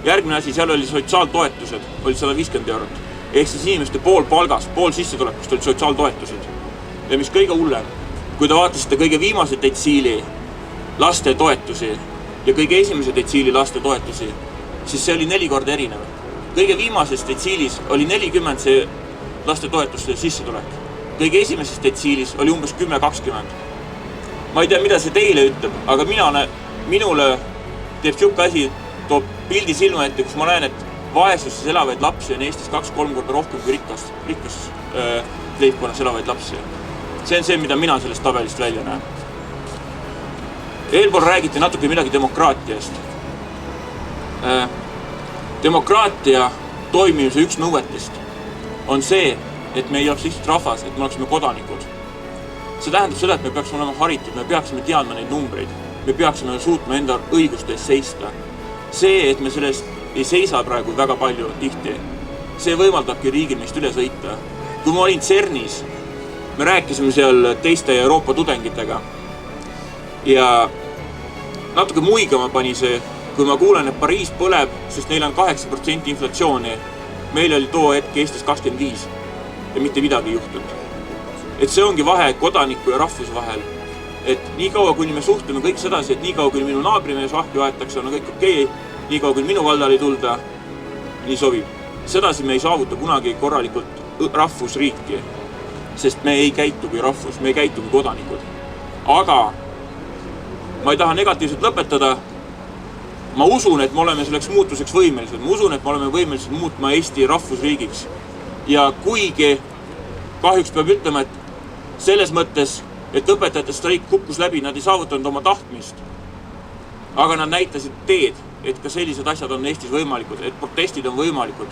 järgmine asi, seal oli sotsiaaltoetused, oli 150 eurot. Ehk siis inimeste pool palgast, pool sissetulekust oli sotsiaaltoetused. Ja mis kõige hullem, kui te vaatasite kõige viimase detsiili laste toetusi ja kõige esimese detsiili laste toetusi, siis see oli 4 korda erinev. Kõige viimases detsiilis oli 40 see laste toetuste sissetulek. Kõige esimeses detsiilis oli umbes 10-20. Ma ei tea, mida see teile ütleb, aga minule teeb siuke asi, toob pildi silma ette, kus ma näen, et vaesuses elavaid lapsi on Eestis 2-3 korda rohkem kui rikkas leibkonnas elavaid lapsi. See on see, mida mina sellest tabelist välja näen. Eelpool räägiti natuke midagi demokraatiast. Demokraatia toimimise üks nõuetest on see, et me ei oleks lihtsalt rahvas, et me oleksime kodanikud. See tähendab seda, et me peaksime olema haritud, me peaksime teadma neid numbreid, me peaksime suutma enda õiguste eest seista. See, et me sellest ei seisa praegu väga palju tihti, see võimaldabki riigil meist üle sõita. Kui ma olin CERNis, me rääkisime seal teiste Euroopa tudengitega ja natuke muigama pani see, kui ma kuulen, et Pariis põleb, sest neil on 8% inflatsiooni. Meil oli too hetk Eestis 25 ja mitte midagi juhtunud. Et see ongi vahe kodaniku ja rahvuse vahel. Et nii kaua, kuni me suhtleme kõik sedasi, et nii kaua, kuni minu naabrimees ahju aetakse, on kõik okei, nii kaua, kuni minu kaldal ei tulda, nii sobib. Sedasi me ei saavuta kunagi korralikult rahvusriiki, sest me ei käitu kui rahvus, me ei käitu kui kodanikud. Aga ma ei taha negatiivselt lõpetada. Ma usun, et me oleme selleks muutuseks võimelised. Ma usun, et me oleme võimelised muutma Eesti rahvusriigiks. Ja kuigi kahjuks peab ütlema, et selles mõttes, et õpetajate streik kukkus läbi, nad ei saavutanud oma tahtmist. aga nad näitasid teed, et ka sellised asjad on Eestis võimalikud, et protestid on võimalikud.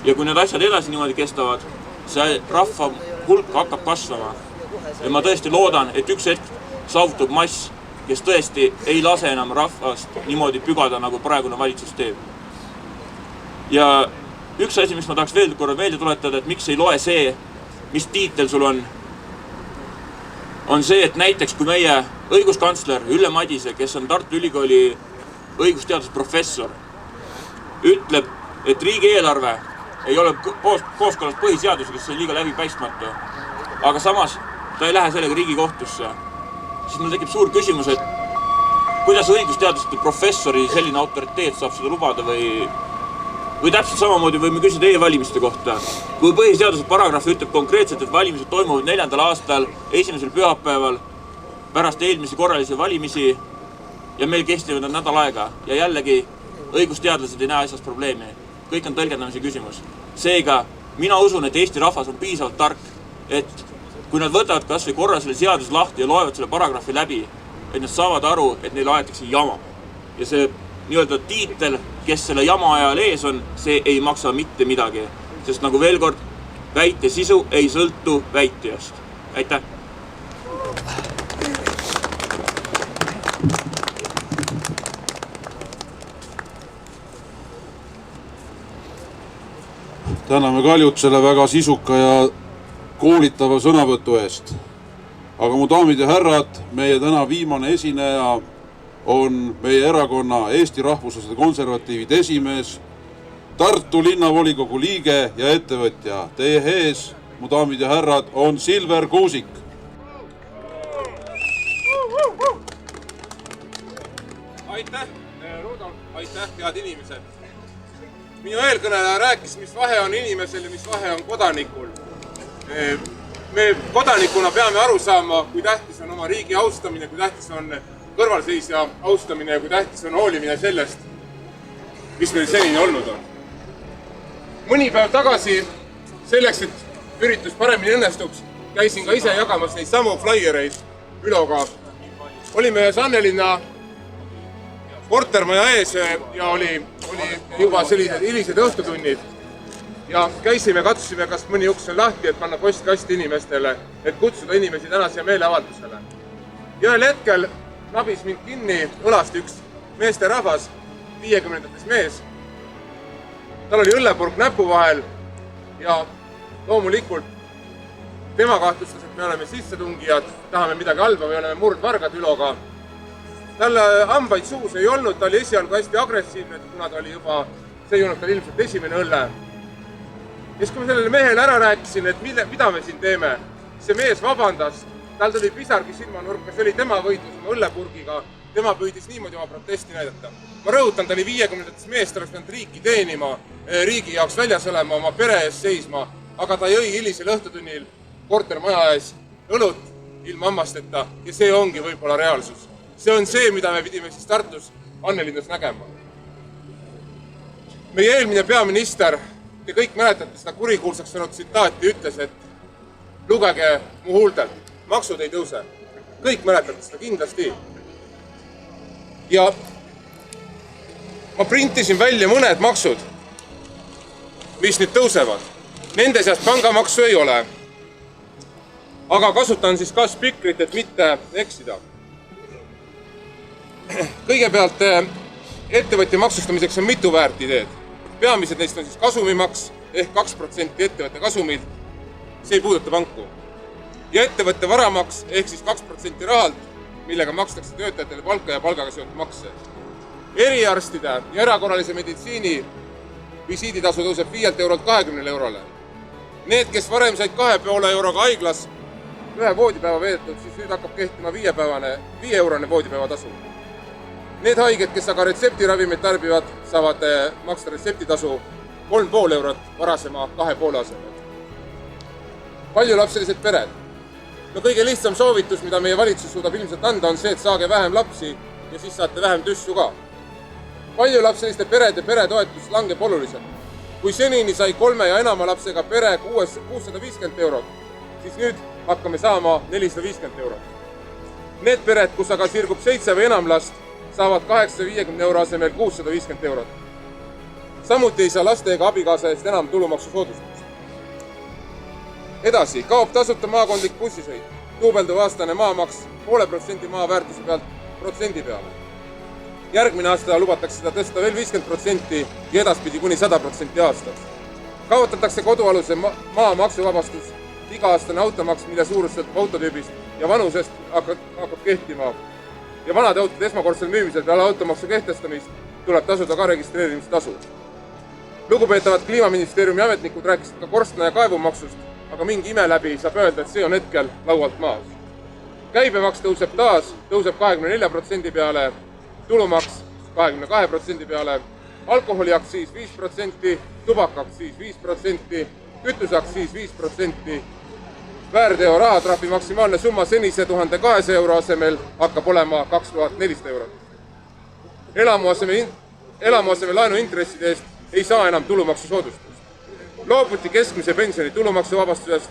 Ja kui need asjad edasi niimoodi kestavad, see rahva hulk hakkab kasvama. Ja ma tõesti loodan, et üks hetk saavutub mass, kes tõesti ei lase enam rahvast niimoodi pügada, nagu praegune valitsus teeb. Ja üks asi, mis ma tahaks veel korra meelde tuletada, et miks ei loe see, mis tiitel sul on see, et näiteks kui meie õiguskantsler Ülle Madise, kes on Tartu Ülikooli õigusteadusprofessor, ütleb, et riigieelarve ei ole kooskõlas põhiseadusega, see on liiga läbipaistmatu. Aga samas ta ei lähe sellega Riigikohtusse. Siis mul tekib suur küsimus, et kuidas õigusteaduste professori selline autoriteet saab seda lubada või täpselt samamoodi võime küsida e-valimiste kohta. Kui põhiseaduse paragrahv ütleb konkreetselt, et valimised toimuvad 4. aastal, 1. pühapäeval, pärast eelmisi korralisi valimisi ja meil kestivad nad nädal aega ja jällegi õigusteadlased ei näe asjas probleemi. Kõik on tõlgendamise küsimus. Seega mina usun, et Eesti rahvas on piisavalt tark, et kui nad võtavad kas või korra selle seadus lahti ja loevad selle paragrahvi läbi, et nad saavad aru, et neil aetakse jama. Ja see nii-öelda tiitel, kes selle jama ajal ees on, see ei maksa mitte midagi. Sest nagu veel kord, väite sisu ei sõltu väitijast. Aitäh! Täname Kaljut selle väga sisuka ja koolitava sõnavõtu eest. Aga mu daamid ja härrad, meie täna viimane esineja on meie erakonna Eesti Rahvuslased Konservatiivid esimees, Tartu linnavolikogu liige ja ettevõtja. Teie ees, mu daamid ja härrad, on Silver Kuusik. Aitäh, Rudolf, aitäh, head inimesed. Minu eelkõneleja rääkis, mis vahe on inimesel ja mis vahe on kodanikul. Me kodanikuna peame aru saama, kui tähtis on oma riigi austamine, kui tähtis on kõrvalseisja austamine ja kui tähtis on hoolimine sellest, mis meil senini olnud on. Mõni päev tagasi, selleks, et üritus paremini õnnestuks, käisin ka ise jagamas neid samu flaiereid Üloga. Olime ühes Annelinna kortermaja ees ja oli juba sellised hilised õhtutunnid. Ja käisime, katsusime, kas mõni uks on lahti, et panna postkasti inimestele, et kutsuda inimesi tänase meeleavaldusele. Ja ühel hetkel nabis mind kinni õlast üks meesterahvas, 50-ndates mees. Tal oli õllepurk näpu vahel ja loomulikult tema kahtlustas, et me oleme sissetungijad, tahame midagi halba või oleme murdvargad Üloga. Tal hambaid suus ei olnud, ta oli esialgu hästi agressiivne, kuna ta oli juba, see ei olnud tal ilmselt esimene õlle. Ja siis kui ma sellele mehele ära rääkisin, et mida me siin teeme, see mees vabandas, tal tuli pisargi silmanurka, see oli tema võitlus oma õllepurgiga, tema püüdis niimoodi oma protesti näidata. Ma rõhutan, ta oli 50-ndates mees, ta oleks pidanud riiki teenima, riigi jaoks väljas olema, oma pere ees seisma, aga ta jõi hilisel õhtutunnil kortermaja ees õlut ilma hammasteta ja see ongi võib-olla reaalsus. See on see, mida me pidime siis Tartus Annelinnas nägema. Meie eelmine peaminister, te kõik mäletate seda kurikuulsaks saanud tsitaati, ütles, et lugege mu huultelt, maksud ei tõuse. Kõik mäletate seda kindlasti. Ja ma printisin välja mõned maksud, mis nüüd tõusevad. Nende seast pangamaksu ei ole. Aga kasutan siis ka spikrit, et mitte eksida. Kõigepealt ettevõtja maksustamiseks on mitu väärt ideed. Peamised neist on siis kasumimaks ehk 2% ettevõtte kasumilt. See ei puuduta panku. Ja ettevõtte varamaks ehk siis 2% rahalt, millega makstakse töötajatele palka ja palgaga seotud makse. Eriarstide ja erakorralise meditsiini visiiditasu tõuseb 5 eurolt 20 eurole. Need, kes varem said 2,5 euroga haiglas ühe voodipäeva veedetud, siis nüüd hakkab kehtima 5 eurone voodipäeva tasu. Need haiged, kes aga retseptiravimid tarbivad, saavad maksta retseptitasu 3,5 eurot varasema 2,5 asemel. Paljulapselised pered. No kõige lihtsam soovitus, mida meie valitsus suudab ilmselt anda, on see, et saage vähem lapsi ja siis saate vähem tüssu ka. Paljulapseliste perede peretoetus langeb oluliselt. Kui senini sai 3 ja enama lapsega pere 650 eurot, siis nüüd hakkame saama 450 eurot. Need pered, kus aga sirgub 7 või enam last, saavad 850 euro asemel 650 eurot. Samuti ei saa laste ega abikaasa eest enam tulumaksusoodustust. Edasi, kaob tasuta maakondlik bussisõit, duubelduv aastane maamaks 0,5% maa väärtuse pealt protsendi peale. Järgmine aasta lubatakse seda tõsta veel 50% ja edaspidi kuni 100% aastas. Kaotatakse kodualuse maa maksuvabastus, iga-aastane automaks, mille suurus sõltub autotüübist ja vanusest hakkab kehtima. Ja vanade autode esmakordsel müümisel peale automaksu kehtestamist tuleb tasuda ka registreerimistasu. Lugupeetavad Kliimaministeeriumi ametnikud rääkisid ka korstna ja kaevumaksust, aga mingi ime läbi saab öelda, et see on hetkel laualt maas. Käibemaks tõuseb taas, tõuseb 24% peale, tulumaks 22% peale, alkoholiaktsiis 5%, tubakaaktsiis 5%, kütuseaktsiis 5%, väärteo rahatrahvi maksimaalne summa senise 1200 euro asemel hakkab olema 2400 eurot. Elamuaseme laenu intresside eest ei saa enam tulumaksusoodustust. Loobuti keskmise pensioni tulumaksuvabastusest,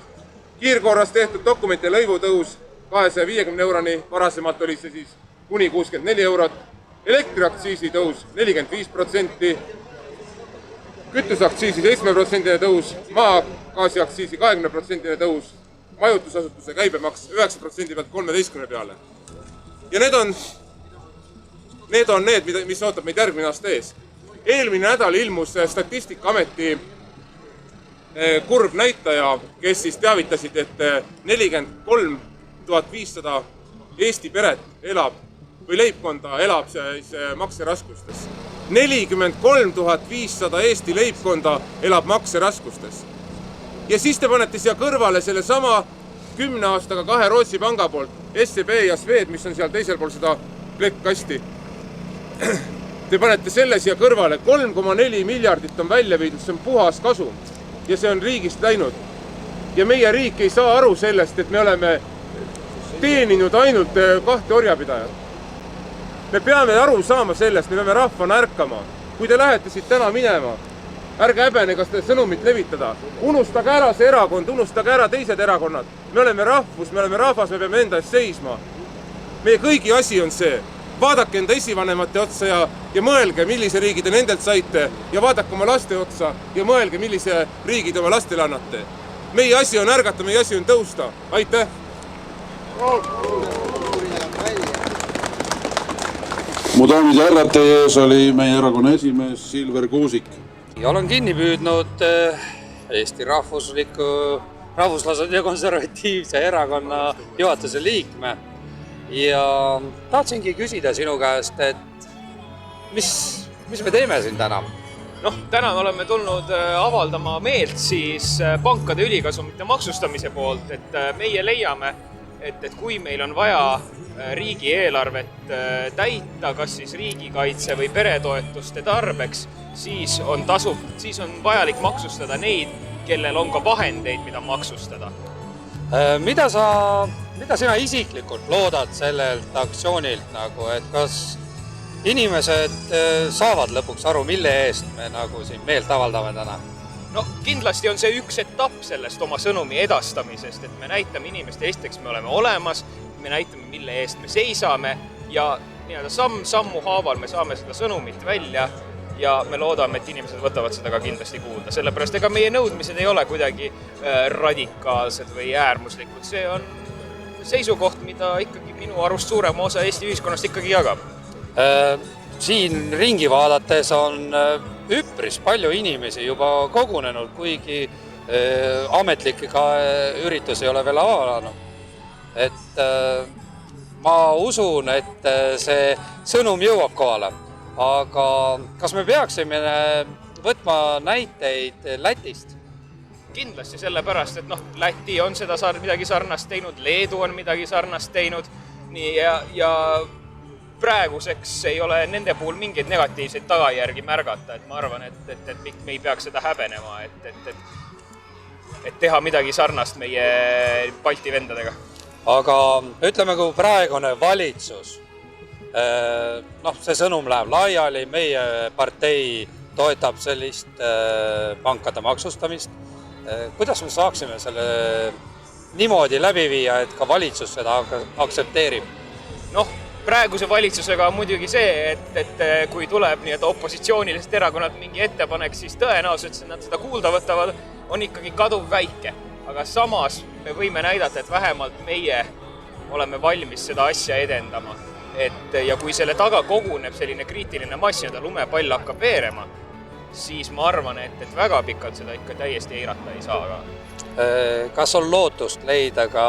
kiirkorras tehtud dokumente lõivu tõus 250 euroni, varasemalt oli see siis kuni 64 eurot, elektriaktsiisi tõus 45%, kütuseaktsiisi 7% tõus, maagaasiaktsiisi 20% tõus, majutusasutuse käibemaks 9% pealt 13% peale. Ja need on need, mis ootab meid järgmine aasta ees. Eelmine nädal ilmus Statistikaameti kurb näitaja, kes siis teavitasid, et 43 500 Eesti peret elab või leibkonda elab makseraskustes. 43 500 Eesti leibkonda elab makseraskustes. Ja siis te panete siia kõrvale selle sama 10 aastaga 2 Rootsi panga poolt, SEB ja Swed, mis on seal teisel pool seda kasti. Te panete selle siia kõrvale, 3,4 miljardit on välja viidud, see on puhas kasum ja see on riigist läinud. Ja meie riik ei saa aru sellest, et me oleme teeninud ainult 2 orjapidajat. Me peame aru saama sellest, me peame rahvana ärkama. Kui te lähete siit täna minema, ärge häbenega seda sõnumit levitada. Unustage ära see erakond, unustage ära teised erakonnad. Me oleme rahvus, me oleme rahvas, me peame enda eest seisma. Meie kõigi asi on see. Vaadake enda esivanemate otsa ja mõelge, millise riigi te nendelt saite ja vaadake oma laste otsa ja mõelge, millise riigi te oma lastele annate. Meie asi on ärgata, meie asi on tõusta. Aitäh! Mu daamid ja härrad, teie ees oli meie erakonna esimees Silver Kuusik. Olen kinni püüdnud Eesti rahvuslased ja konservatiivse erakonna juhatuse liikme ja tahtsingi küsida sinu käest, et mis me teeme siin täna? Täna oleme tulnud avaldama meelt siis pankade ülikasumite maksustamise poolt, et meie leiame, et kui meil on vaja riigieelarvet täita, kas siis riigikaitse või peretoetuste tarbeks, siis on vajalik maksustada neid, kellel on ka vahendeid, mida maksustada. Mida sina isiklikult loodad sellelt aktsioonilt, et kas inimesed saavad lõpuks aru, mille eest me siin meelt avaldame täna? Kindlasti on see üks etapp sellest oma sõnumi edastamisest, et me näitame inimeste esiteks, me oleme olemas, me näitame, mille eest me seisame ja sammu haaval me saame seda sõnumit välja ja me loodame, et inimesed võtavad seda ka kindlasti kuulda. Sellepärast ega meie nõudmised ei ole kuidagi radikaalsed või äärmuslikud. See on seisukoht, mida ikkagi minu arust suurema osa Eesti ühiskonnast ikkagi jagab. Siin ringi vaadates on üpris palju inimesi juba kogunenud, kuigi ametlikke üritus ei ole veel avanud. Ma usun, et see sõnum jõuab kohale, aga kas me peaksime võtma näiteid Lätist? Kindlasti sellepärast, et Läti on seda midagi sarnast teinud, Leedu on midagi sarnast teinud ja praeguseks ei ole nende puhul mingeid negatiivseid tagajärgi märgata, et ma arvan, et me ei peaks seda häbenema, et teha midagi sarnast meie Balti vendadega. Aga ütleme, kui praegune valitsus, see sõnum läheb laiali, meie partei toetab sellist pankade maksustamist. Kuidas me saaksime selle niimoodi läbi viia, et ka valitsus seda aktsepteerib? praeguse valitsusega on muidugi see, et kui tuleb nii-öelda opositsioonilised erakonnad mingi ettepanek, siis tõenäoliselt nad seda kuulda võtavad, on ikkagi kaduv väike. Aga samas me võime näidata, et vähemalt meie oleme valmis seda asja edendama. Ja kui selle taga koguneb selline kriitiline mass, ja lumepall hakkab veerema, siis ma arvan, et väga pikalt seda ikka täiesti eirata ei saa. Kas on lootust leida ka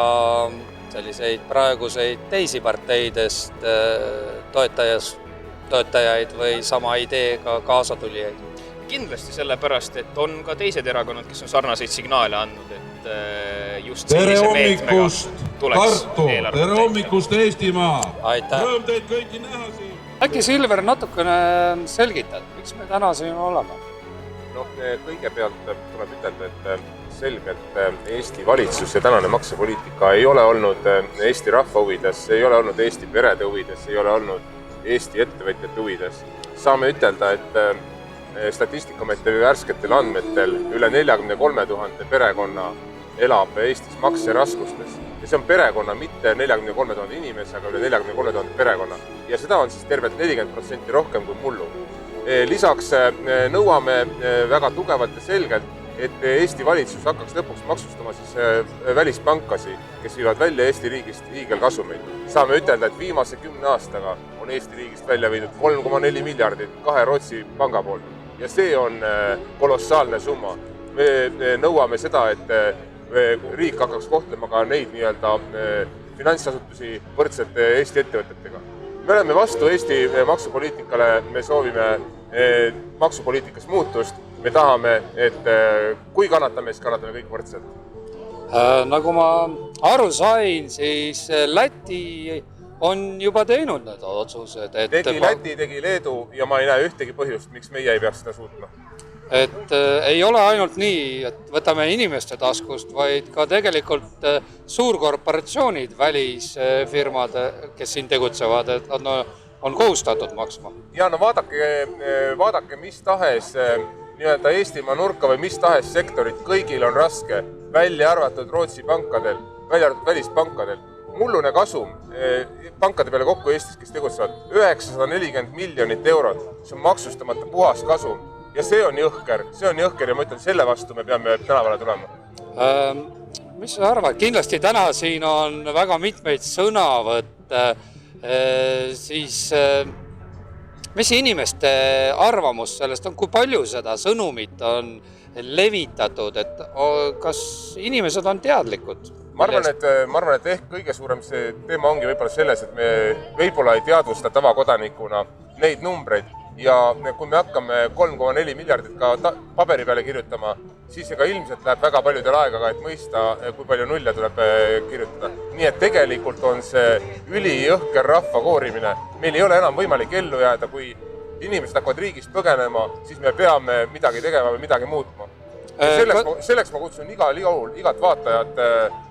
selliseid praeguseid teisi parteidest toetajaid või sama ideega kaasatulijaid? Kindlasti sellepärast, et on ka teised erakonnad, kes on sarnaseid signaale andnud, et just tere sellise hommikust, meetmega Tartu, tere hommikust Eestimaa. Aitäh. Rõõm teid kõiki näha siin. Äkki Silver natukene selgitad, miks me täna siin oleme? Kõigepealt tuleb ütelda, et selgelt Eesti valitsus ja tänane maksepoliitika ei ole olnud Eesti rahva huvides, ei ole olnud Eesti perede huvides, ei ole olnud Eesti ettevõtjate huvides. Saame ütelda, et Statistikaameti värsketel andmetel üle 43 000 perekonna elab Eestis makseraskustes. Ja see on perekonna, mitte 43 000 inimese, aga üle 43 000 perekonna. Ja seda on siis tervelt 40% rohkem kui mullu. Lisaks nõuame väga tugevalt ja selgelt, et Eesti valitsus hakkaks lõpuks maksustama siis välispankasi, kes viivad välja Eesti riigist hiigelkasumeid. Saame ütelda, et viimase 10 aastaga on Eesti riigist välja viidud 3,4 miljardit 2 Rootsi panga poolt. Ja see on kolossaalne summa. Me nõuame seda, et riik hakkaks kohtlema ka neid nii-öelda finantsasutusi võrdsete Eesti ettevõtetega. Me oleme vastu Eesti maksupoliitikale, me soovime maksupoliitikas muutust. Me tahame, et kui kannatame, siis kannatame kõik võrdselt. Nagu ma aru sain, siis Läti on juba teinud need otsused. Tegi Läti, tegi Leedu ja ma ei näe ühtegi põhjust, miks meie ei peaks seda suutma. Et ei ole ainult nii, et võtame inimeste taskust, vaid ka tegelikult suurkorporatsioonid, välisfirmad, kes siin tegutsevad, et on kohustatud maksma. Ja no vaadake mis tahes nii-öelda Eestimaa nurka või mis tahes sektorit, kõigil on raske, välja arvatud Rootsi pankadel, välja arvatud välispankadel. Mullune kasum pankade peale kokku Eestis, kes tegutsevad 940 miljonit eurot, see on maksustamata puhas kasum. Ja see on jõhker ja ma ütlen, selle vastu me peame tänavale tulema. Mis sa arvad? Kindlasti täna siin on väga mitmeid sõnavõtte, siis mis inimeste arvamus sellest on, kui palju seda sõnumit on levitatud, et kas inimesed on teadlikud? Ma arvan, et ehk kõige suurem see teema ongi võib-olla selles, et me võib-olla ei teadvusta tavakodanikuna neid numbreid ja kui me hakkame 3,4 miljardit ka paberi peale kirjutama, siis ega ilmselt läheb väga paljudel aega, et mõista, kui palju nulle tuleb kirjutada. Nii et tegelikult on see ülijõhker rahva koorimine. Meil ei ole enam võimalik ellu jääda, kui inimesed hakkavad riigist põgenema, siis me peame midagi tegema või midagi muutma. Selleks ma kutsun igat vaatajat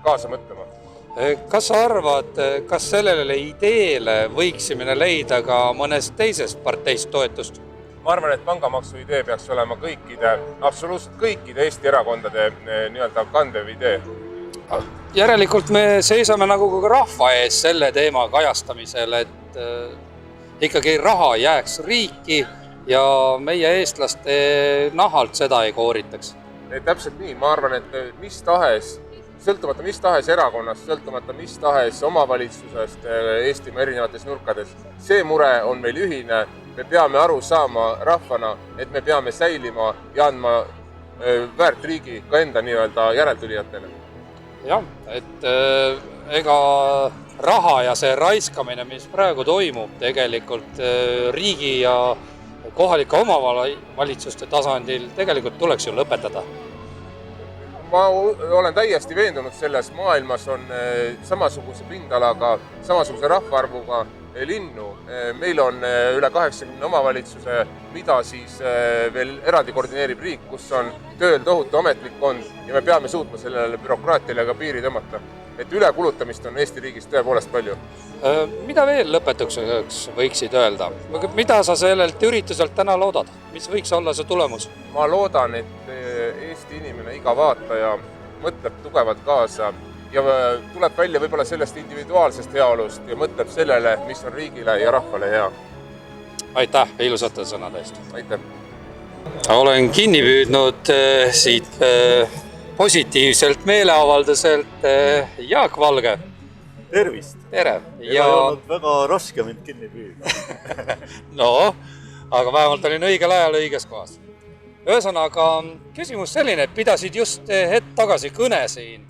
kaasa mõtlema. Kas sa arvad, kas sellele ideele võiksime leida ka mõnest teisest parteist toetust? Ma arvan, et pangamaksu idee peaks olema absoluutselt kõikide Eesti erakondade nii-öelda kandev idee. Järelikult me seisame nagu ka rahva ees selle teema kajastamisel, et ikkagi raha jääks riiki ja meie eestlaste nahalt seda ei kooritaks. Täpselt nii, ma arvan, et mis tahes, sõltumata mis tahes erakonnast, sõltumata mis tahes omavalitsusest Eestimaa erinevates nurkades, see mure on meil ühine, me peame aru saama rahvana, et me peame säilima ja andma väärt riigi ka enda nii-öelda järeltulijatele. Jah, et ega raha ja see raiskamine, mis praegu toimub tegelikult riigi ja kohalike omavalitsuste tasandil, tegelikult tuleks ju lõpetada. Ma olen täiesti veendunud selles, maailmas on samasuguse pindalaga, samasuguse rahvaarvuga linnu. Meil on üle 80 omavalitsuse, mida siis veel eraldi koordineerib riik, kus on tööl tohutu ametnikkond ja me peame suutma sellele bürokraatiale ka piiri tõmmata. Et ülekulutamist on Eesti riigis tõepoolest palju. Mida veel lõpetuseks võiksid öelda? Mida sa sellelt ürituselt täna loodad? Mis võiks olla see tulemus? Ma loodan, et Eesti inimene, iga vaataja mõtleb tugevalt kaasa ja tuleb välja võib-olla sellest individuaalsest heaolust ja mõtleb sellele, mis on riigile ja rahvale hea. Aitäh ilusate sõnade eest. Aitäh. Olen kinni püüdnud siit positiivselt meeleavalduselt Jaak Valge. Tervist! Tere! Ei olnud väga raske mind kinni püüda. No, aga vähemalt olin õigel ajal õiges kohas. Ühesõnaga, küsimus selline, et pidasid just hetk tagasi kõne siin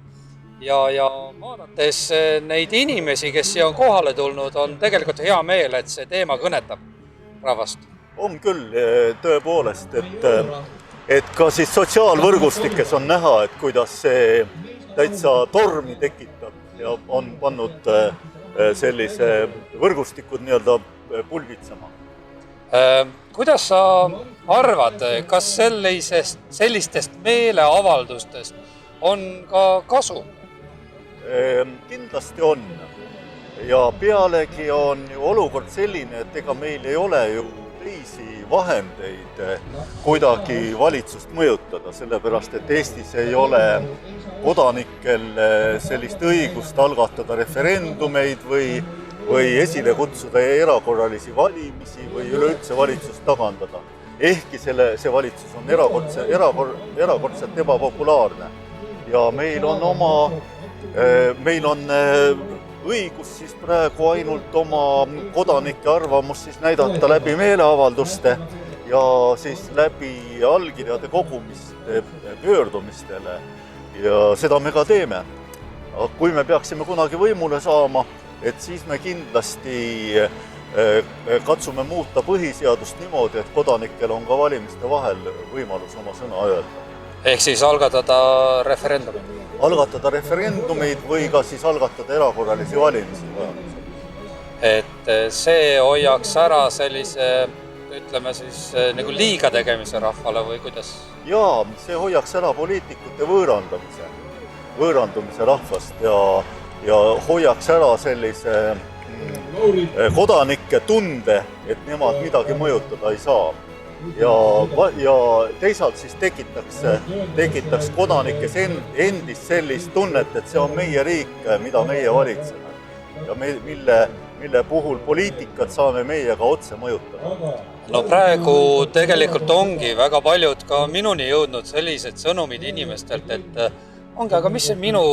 ja vaadates neid inimesi, kes siia on kohale tulnud, on tegelikult hea meel, et see teema kõnetab rahvast. On küll tõepoolest, et ka siis sotsiaalvõrgustikes on näha, et kuidas see täitsa tormi tekitab ja on pannud sellise võrgustikud nii-öelda pulbitsema. Kuidas sa arvad, kas sellistest meeleavaldustest on ka kasu? Kindlasti on. Ja pealegi on ju olukord selline, et ega meil ei ole ju teisi vahendeid kuidagi valitsust mõjutada, sellepärast et Eestis ei ole kodanikel sellist õigust algatada referendumeid või esile kutsuda erakorralisi valimisi või üleüldse valitsust tagandada. Ehkki see valitsus on erakordselt ebapopulaarne ja meil on õigus siis praegu ainult oma kodanike arvamust siis näidata läbi meeleavalduste ja siis läbi allkirjade kogumiste pöördumistele ja seda me ka teeme. Kui me peaksime kunagi võimule saama, et siis me kindlasti katsume muuta põhiseadust niimoodi, et kodanikel on ka valimiste vahel võimalus oma sõna öelda. Ehk siis algatada referendumeid? Algatada referendumeid või ka siis algatada erakorralisi valimisi. Et see hoiaks ära sellise, ütleme siis, nagu liiga tegemise rahvale või kuidas? Jaa, see hoiaks ära poliitikute võõrandumise rahvast ja hoiaks ära sellise kodanike tunde, et nemad midagi mõjutada ei saa. Ja teisalt siis tekitaks kodanikes endist sellist tunnet, et see on meie riik, mida meie valitseme ja mille puhul poliitikat saame meie ka otse mõjutada. No praegu tegelikult ongi väga paljud ka minuni jõudnud sellised sõnumid inimestelt, et ongi, aga mis see minu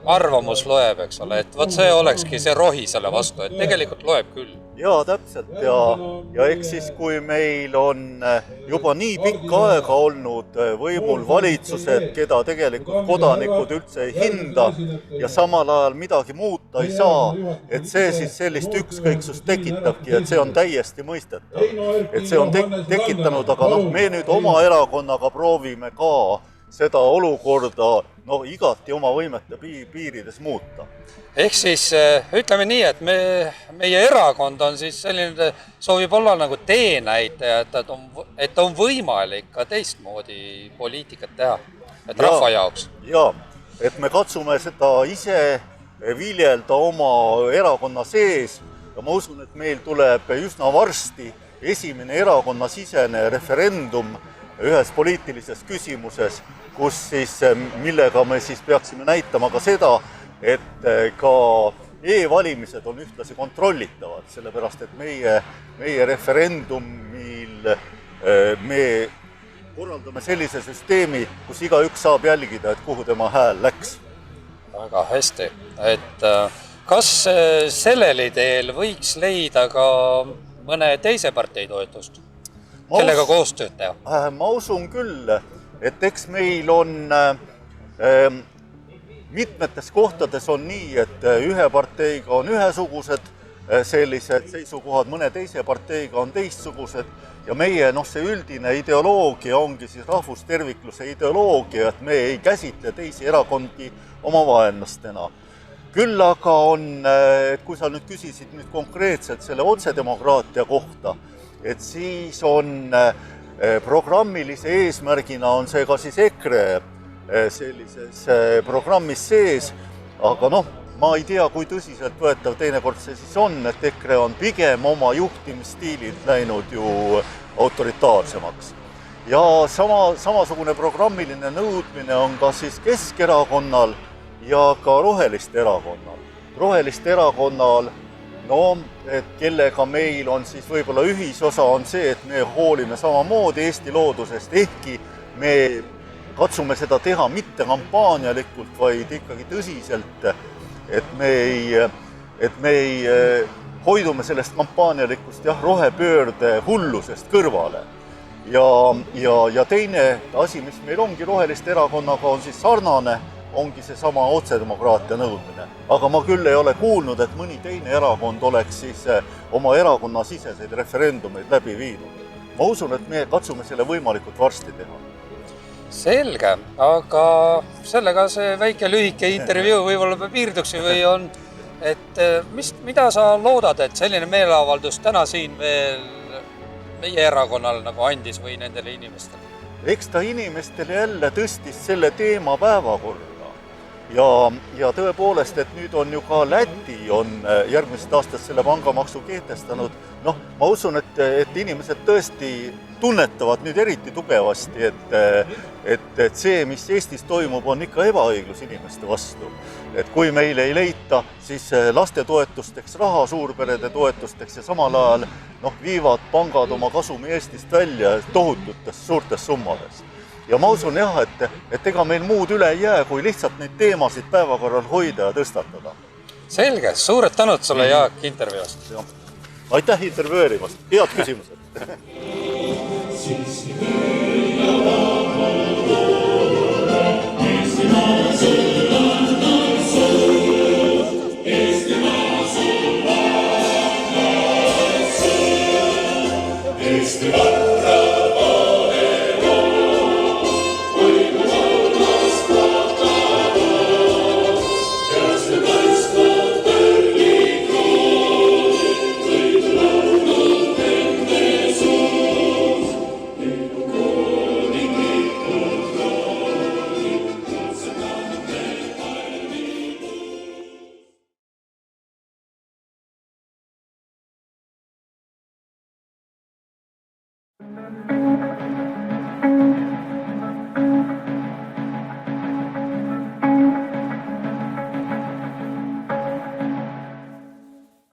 arvamus loeb, eks ole, et võt see olekski see rohi selle vastu, et tegelikult loeb küll. Jaa, täpselt ja eks siis, kui meil on juba nii pikka aega olnud võimul valitsused, keda tegelikult kodanikud üldse ei hinda ja samal ajal midagi muuta ei saa, et see siis sellist ükskõiksust tekitabki, et see on täiesti mõistetav. Et see on tekitanud, aga me nüüd oma erakonnaga proovime ka seda olukorda igati oma võimete piirides muuta. Ehk siis ütleme nii, et meie erakond on siis selline, soovib olla nagu teenäitaja, et on võimalik ka teistmoodi poliitikat teha, et rahva jaoks. Jaa, et me katsume seda ise viljelda oma erakonna sees ja ma usun, et meil tuleb üsna varsti esimene erakonnasisene referendum ühes poliitilises küsimuses, millega me siis peaksime näitama ka seda, et ka e-valimised on ühtlasi kontrollitavad, sellepärast et meie referendumil me korraldame sellise süsteemi, kus igaüks saab jälgida, et kuhu tema hääl läks. Väga hästi. Et kas sellel ideel võiks leida ka mõne teise partei toetust? Kellega koostööd teha? Ma usun küll, et eks meil on mitmetes kohtades on nii, et ühe parteiga on ühesugused sellised seisukohad, mõne teise parteiga on teistsugused ja meie see üldine ideoloogia ongi siis rahvustervikluse ideoloogia, et me ei käsitle teisi erakondi oma vaenlastena. Küll aga on, kui sa nüüd küsisid konkreetselt selle otsedemokraatia kohta, et siis on programmilise eesmärgina on see ka siis EKRE sellises programmis sees, aga ma ei tea, kui tõsiselt võetav teinekord see siis on, et EKRE on pigem oma juhtimisstiililt läinud ju autoritaarsemaks. Ja samasugune programmiline nõudmine on ka siis Keskerakonnal ja ka Roheliste Erakonnal. Roheliste Erakonnal, no, et kellega meil on siis võib-olla ühisosa on see, et me hoolime samamoodi Eesti loodusest, ehkki me katsume seda teha mitte kampaanialikult, vaid ikkagi tõsiselt, et me ei hoidume sellest kampaanialikust rohepöörde hullusest kõrvale. Ja teine asi, mis meil ongi Roheliste Erakonnaga, on siis sarnane, ongi see sama otsedemokraatia nõudmine. Aga ma küll ei ole kuulnud, et mõni teine erakond oleks siis oma erakonna siseseid referendumeid läbi viinud. Ma usun, et me katsume selle võimalikult varsti teha. Selge, aga sellega see väike lühike intervjuu võib-olla piirduks või on, et mida sa loodad, et selline meeleavaldus täna siin veel meie erakonnal nagu andis või nendele inimestele? Eks ta inimestele jälle tõstis selle teema päevakorda. Ja tõepoolest, et nüüd on ju ka Läti on järgmisest aastast selle pangamaksu kehtestanud. Noh, ma usun, et inimesed tõesti tunnetavad nüüd eriti tugevasti, et see, mis Eestis toimub, on ikka ebaõiglus inimeste vastu. Et kui meil ei leita siis lastetoetusteks raha, suurperede toetusteks ja samal ajal viivad pangad oma kasumi Eestist välja tohututes suurtes summades. Ja ma usun et ega meil muud üle ei jää, kui lihtsalt neid teemasid päevakorral hoida ja tõstatada. Selge, suured tänud sulle Jaak intervjuust. Aitäh intervjueerimast, head küsimused.